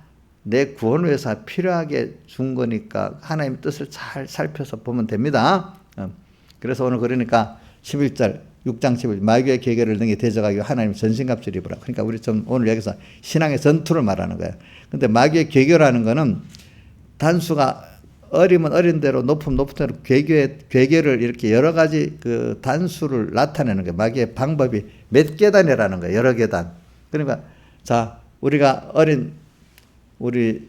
내 구원을 위해서 필요하게 준 거니까 하나님의 뜻을 잘 살펴서 보면 됩니다. 그래서 오늘 그러니까 11절 6장 11절 마귀의 계계를 능히 대적하기 위해 하나님 전신갑주를 입으라. 그러니까 우리 좀 오늘 여기서 신앙의 전투를 말하는 거예요. 근데 마귀의 계계라는 거는 단수가 어리면 어린 대로 높으면 높은 대로 괴계를 이렇게 여러 가지 그 단수를 나타내는 거예요. 마귀의 방법이 몇 계단이라는 거예요. 여러 계단. 그러니까 자 우리가 우리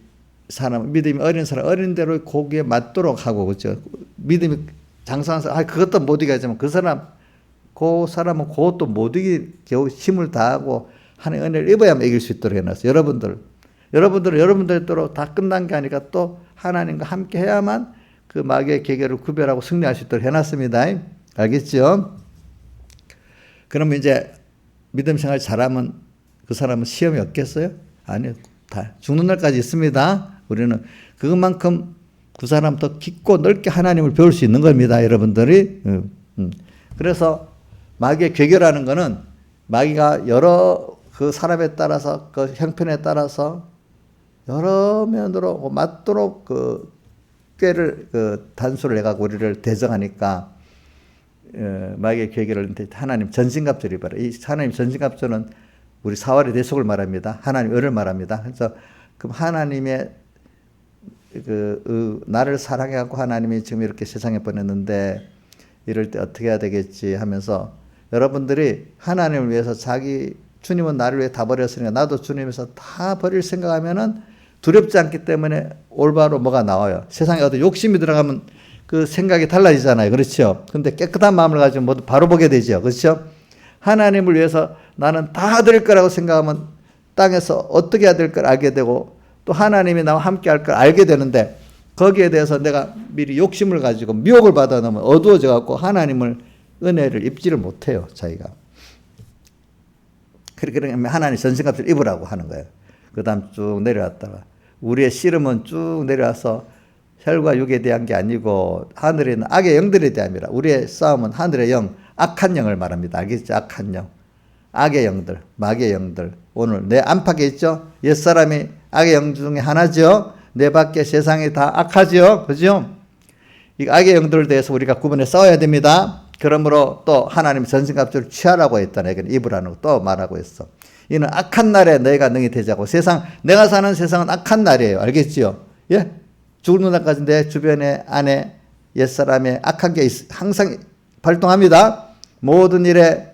사람 믿음이 어린 사람 어린 대로 고기에 맞도록 하고 그렇죠. 믿음이 장성한 사람 그것도 못 이기지만 그 사람은 그것도 못 이기 겨우 힘을 다하고 하나님의 은혜를 입어야만 이길 수 있도록 해놨어요. 여러분들은 여러분들대로 다 끝난 게 아니라 또 하나님과 함께 해야만 그 마귀의 계계를 구별하고 승리할 수 있도록 해놨습니다. 알겠죠? 그러면 이제 믿음 생활 잘하면 그 사람은 시험이 없겠어요? 아니요. 다 죽는 날까지 있습니다. 우리는 그것만큼 그 사람 더 깊고 넓게 하나님을 배울 수 있는 겁니다. 여러분들이. 그래서 마귀의 괴계라는 거는 마귀가 여러 그 사람에 따라서 그 형편에 따라서 여러 면으로 맞도록 그 꾀를 그 단수를 해가지고 우리를 대적하니까 마귀의 괴계를 하나님 전신갑주를 입어라. 이 하나님 전신갑주는 우리 사활의 대속을 말합니다. 하나님 의를 말합니다. 그래서 그럼 하나님의 나를 사랑해갖고 하나님이 지금 이렇게 세상에 보냈는데 이럴 때 어떻게 해야 되겠지 하면서 여러분들이 하나님을 위해서 주님은 나를 위해 다 버렸으니까 나도 주님에서 다 버릴 생각하면은 두렵지 않기 때문에 올바로 뭐가 나와요. 세상에 어떤 욕심이 들어가면 그 생각이 달라지잖아요. 그렇죠? 근데 깨끗한 마음을 가지고 모두 바로 보게 되죠. 그렇죠? 하나님을 위해서 나는 다 드릴 거라고 생각하면 땅에서 어떻게 해야 될 걸 알게 되고 또 하나님이 나와 함께 할 걸 알게 되는데 거기에 대해서 내가 미리 욕심을 가지고 미혹을 받아 놓으면 어두워져 갖고 하나님을 은혜를 입지를 못해요. 자기가. 그렇게 하나님 전신갑주를 입으라고 하는 거예요. 그 다음 쭉 내려왔다가 우리의 씨름은 쭉 내려와서 혈과 육에 대한 게 아니고 하늘에 있는 악의 영들에 대함이라. 우리의 싸움은 하늘의 영, 악한 영을 말합니다. 알겠죠? 악한 영. 악의 영들, 마귀의 영들. 오늘 내 안팎에 있죠? 옛사람이 악의 영 중에 하나죠? 내 밖에 세상이 다 악하죠? 그죠? 이 악의 영들에 대해서 우리가 구분해 싸워야 됩니다. 그러므로 또 하나님 전신갑주를 취하라고 했다네. 입으라는 거 또 말하고 있어. 이는 악한 날에 너희가 능히 대자고. 내가 사는 세상은 악한 날이에요. 알겠지요? 예? 죽는 날까지 내 주변에 안에 옛사람의 악한 게 항상 발동합니다. 모든 일에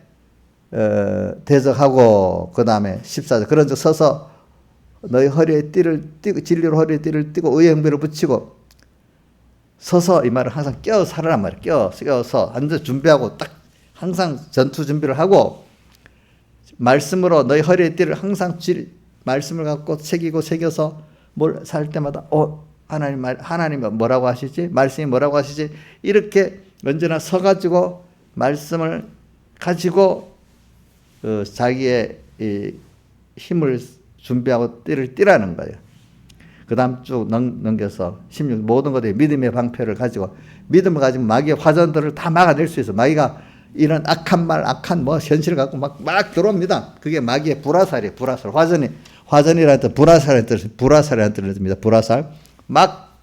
대적하고, 그 다음에 14절. 그런 즉 서서 너희 허리에 띠를 띠고, 진리로 허리에 띠를 띠고 의의 형배를 붙이고, 서서 이 말은 항상 껴 살아란 말이에요. 껴서 완전 준비하고 딱 항상 전투 준비를 하고, 말씀으로 너희 허리에 띠를 항상 말씀을 갖고 새겨서 뭘 살 때마다 하나님이 뭐라고 하시지? 말씀이 뭐라고 하시지? 이렇게 언제나 서가지고 말씀을 가지고 자기의 힘을 준비하고 띠를 띠라는 거예요. 그 다음 쭉 넘겨서 16 모든 것에 믿음의 방패를 가지고, 믿음을 가지고 마귀의 화전들을 다 막아낼 수 있어. 마귀가 이런 악한 말, 악한 현실을 갖고 막 들어옵니다. 그게 마귀의 불화살이에요. 불화살. 화전이라는 뜻, 불화살이라는 뜻입니다. 불화살. 막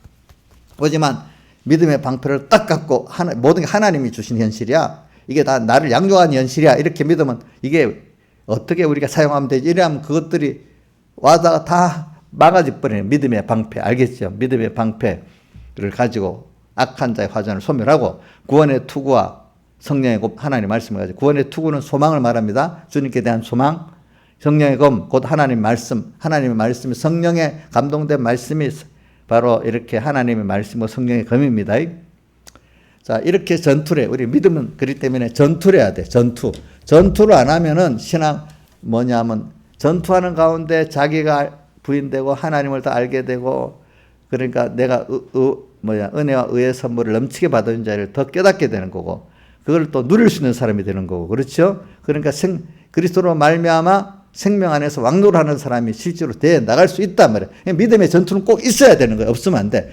오지만 믿음의 방패를 딱 갖고 모든 게 하나님이 주신 현실이야. 이게 다 나를 양육한 현실이야. 이렇게 믿으면 이게 어떻게 우리가 사용하면 되지? 이러면 그것들이 와다가 다 막아져 버리는 믿음의 방패. 알겠죠? 믿음의 방패를 가지고 악한 자의 화전을 소멸하고, 구원의 투구와 성령의 검, 하나님의 말씀을 가지고, 구원의 투구는 소망을 말합니다. 주님께 대한 소망. 성령의 검, 곧 하나님의 말씀. 하나님의 말씀이, 성령의 감동된 말씀이 바로 이렇게 하나님의 말씀과 성령의 검입니다. 자, 이렇게 전투를 해. 우리 믿음은 그렇기 때문에 전투를 해야 돼. 전투를 안 하면은 신앙 뭐냐면, 전투하는 가운데 자기가 부인되고 하나님을 더 알게 되고, 그러니까 내가 은혜와 의의 선물을 넘치게 받은 자를 더 깨닫게 되는 거고, 그걸 또 누릴 수 있는 사람이 되는 거고, 그렇죠? 그러니까 그리스도로 말미암아 생명 안에서 왕노하는 사람이 실제로 돼 나갈 수 있단 말이에요. 믿음의 전투는 꼭 있어야 되는 거예요. 없으면 안 돼.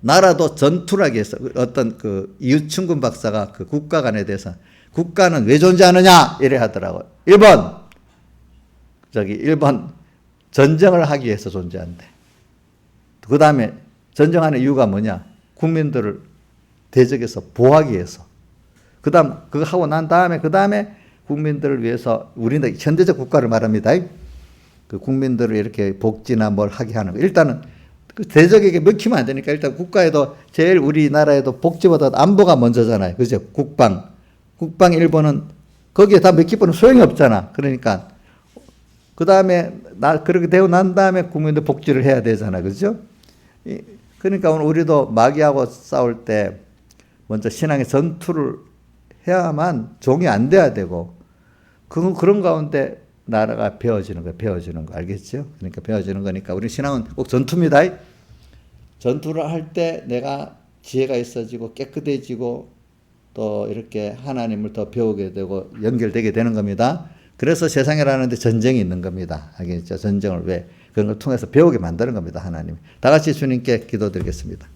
나라도 전투를 하기 위해서, 어떤 이유충군 박사가 국가 간에 대해서, 국가는 왜 존재하느냐 이래 하더라고요. 1번 전쟁을 하기 위해서 존재한대. 그 다음에 전쟁하는 이유가 뭐냐? 국민들을 대적해서 보호하기 위해서. 그 다음 그거 하고 난 다음에 국민들을 위해서, 우리는 현대적 국가를 말합니다. 그 국민들을 이렇게 복지나 뭘 하게 하는 거. 일단은 그 대적에게 먹히면 안 되니까 일단 국가에도, 제일 우리나라에도 복지보다 안보가 먼저잖아요. 그죠? 국방 1번은 거기에 다 먹히면 소용이 없잖아. 그러니까 그 다음에 그렇게 되고 난 다음에 국민들 복지를 해야 되잖아. 그죠? 그러니까 오늘 우리도 마귀하고 싸울 때 먼저 신앙의 전투를 해야만 종이 안 돼야 되고, 그런 가운데 나라가 배워지는 거 알겠죠? 그러니까 배워지는 거니까 우리 신앙은 꼭 전투입니다. 전투를 할 때 내가 지혜가 있어지고 깨끗해지고 또 이렇게 하나님을 더 배우게 되고 연결되게 되는 겁니다. 그래서 세상이라는 데 전쟁이 있는 겁니다. 알겠죠? 전쟁을 왜? 그런 걸 통해서 배우게 만드는 겁니다. 하나님. 다 같이 주님께 기도드리겠습니다.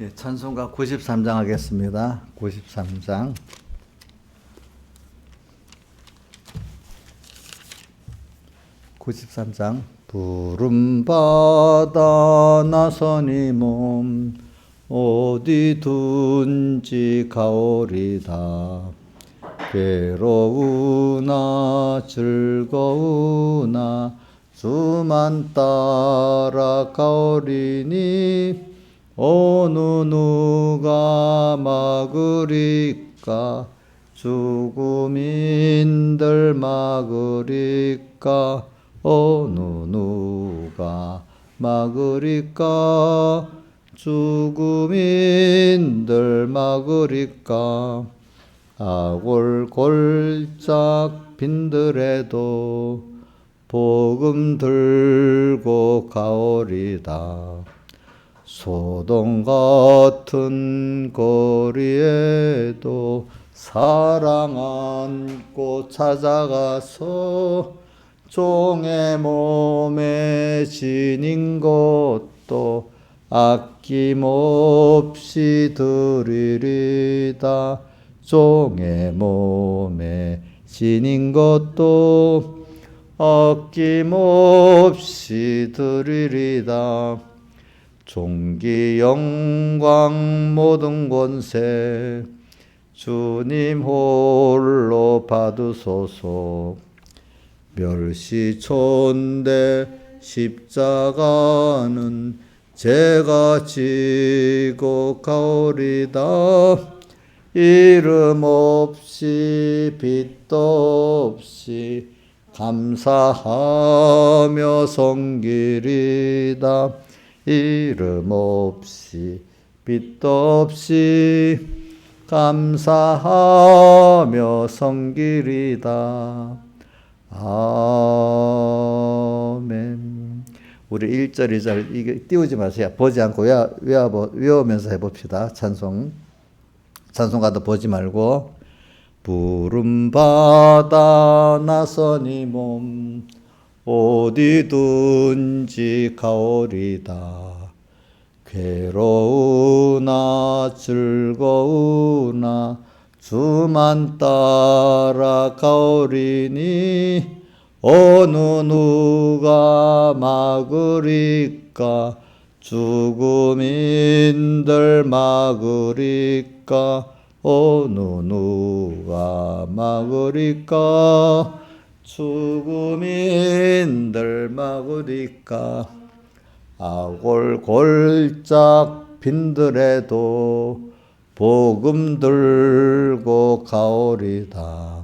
예, 찬송가 93장 하겠습니다. 93장. 푸른 바다 나선이 몸 어디 둔지 가오리다. 괴로우나 즐거우나 주만 따라 가오리니 어느 누가 막으리까. 죽음인들 막으리까. 어느 누가 막으리까 죽음인들 막으리까 아골 골짝 빈들에도 복음 들고 가오리다. 소돔 같은 거리에도 사랑 안고 찾아가서 종의 몸에 지닌 것도 아낌없이 드리리다. 종의 몸에 지닌 것도 아낌없이 드리리다. 존귀 영광 모든 권세 주님 홀로 받으소서. 멸시촌대 십자가는 제가 지고 가오리다. 이름 없이 빚도 없이 감사하며 섬기리다. 이름 없이 빚도 없이 감사하며 섬기리다. 아멘. 우리 1절, 2절 이게 띄우지 마세요. 보지 않고 외우면서 해봅시다. 찬송가도 보지 말고. 부름 받아 나서니 몸 어디든지 가오리다. 괴로우나 즐거우나 주만 따라 가오리니 어느 누가 막으리까 죽음인들 막으리까 어느 누가 막으리까 죽음인들 막으리까 아골 골짝 빈들에도 복음 들고 가오리다.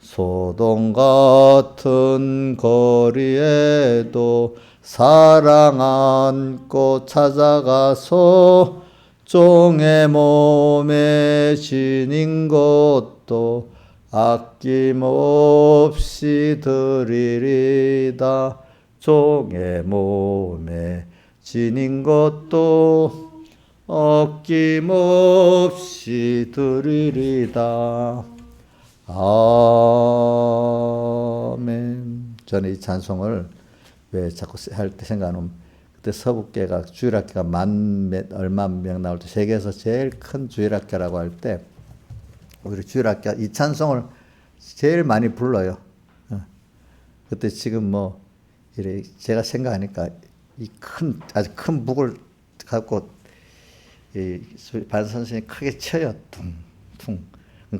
소돔 같은 거리에도 사랑 안고 찾아가서 종의 몸에 지닌 것도 아낌없이 드리리다. 종의 몸에 지닌 것도 아낌없이 드리리다. 아멘. 저는 이 찬송을 왜 자꾸 할 때 생각하면 그때 서북계가 주일학교가 얼마 명 나올 때 세계에서 제일 큰 주일학교라고 할 때 우리 주일학교 이 찬송을 제일 많이 불러요. 그때 지금 뭐 이래 제가 생각하니까 이 아주 큰 북을 갖고 이 반 선생님이 크게 쳐요. 퉁퉁.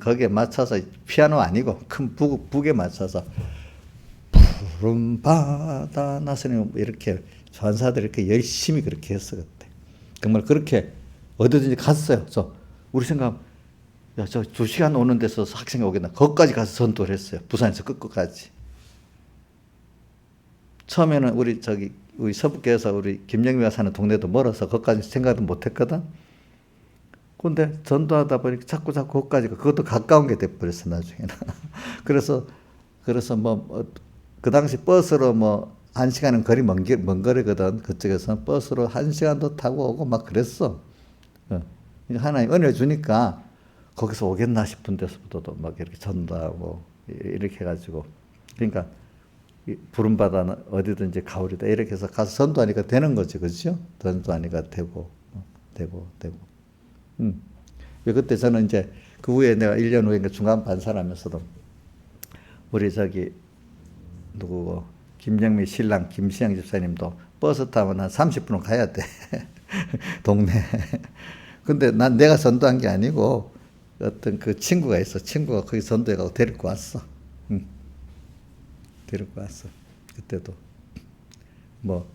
거기에 맞춰서 피아노 아니고 큰 북에 맞춰서 푸른 바다 나서는 이렇게 전사들이 이렇게 열심히 그렇게 했어 그때. 정말 그렇게 어디든지 갔어요. 우리 생각 저 2시간 오는 데서 학생이 오겠나. 거기까지 가서 전도를 했어요. 부산에서 끝까지. 처음에는 우리 서북교에서 우리 김영미가 사는 동네도 멀어서 거기까지 생각도 못했거든. 근데 전도하다 보니까 자꾸 거기까지 그것도 가까운 게 돼버렸어 나중에는. 그래서 뭐 그 당시 버스로 뭐 1시간은 거리 먼 거리거든. 그쪽에서 버스로 1시간도 타고 오고 막 그랬어. 하나님 은혜 주니까 거기서 오겠나 싶은 데서부터도 막 이렇게 전도하고 이렇게 해가지고 그러니까 부름받아 어디든지 가오리다 이렇게 해서 가서 전도하니까 되는 거지, 그렇죠? 전도하니까 되고. 그때 저는 이제 그 후에 내가 1년 후에 중간 반사하면서도 우리 누구고 김영미 신랑 김시영 집사님도 버스 타면 한 30분은 가야 돼. 동네. 근데 내가 전도한 게 아니고 어떤 그 친구가 있어. 친구가 거기 전도해 가고 데리고 왔어. 데리고 왔어. 그때도 뭐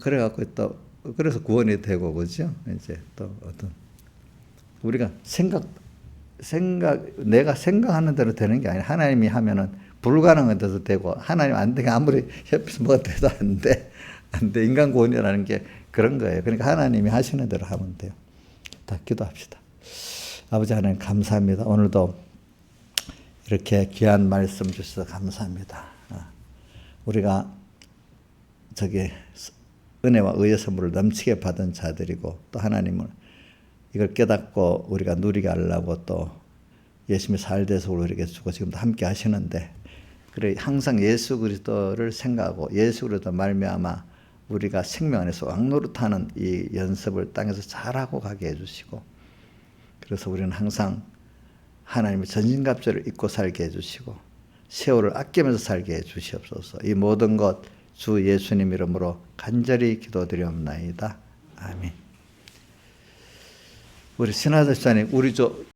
그래갖고 또 그래서 구원이 되고 그죠? 이제 또 어떤 우리가 내가 생각하는 대로 되는 게 아니라 하나님이 하면은 불가능한 데도 되고 하나님 안 되게 아무리 협해서 뭐가 돼도 안 돼. 근데 인간 구원이라는 게 그런 거예요. 그러니까 하나님이 하시는 대로 하면 돼요. 다 기도합시다. 아버지 하나님 감사합니다. 오늘도 이렇게 귀한 말씀 주셔서 감사합니다. 우리가 은혜와 의의 선물을 넘치게 받은 자들이고 또 하나님은 이걸 깨닫고 우리가 누리게 하려고 또 예수님의 살대서 우리에게 주고 지금도 함께 하시는데 그래 항상 예수 그리스도를 생각하고 예수 그리스도 말미암아 우리가 생명 안에서 왕노릇하는 이 연습을 땅에서 잘하고 가게 해주시고 그래서 우리는 항상 하나님의 전신갑주를 입고 살게 해주시고 세월을 아끼면서 살게 해주시옵소서. 이 모든 것 주 예수님 이름으로 간절히 기도드리옵나이다. 아멘. 우리 신하자 집사님 우리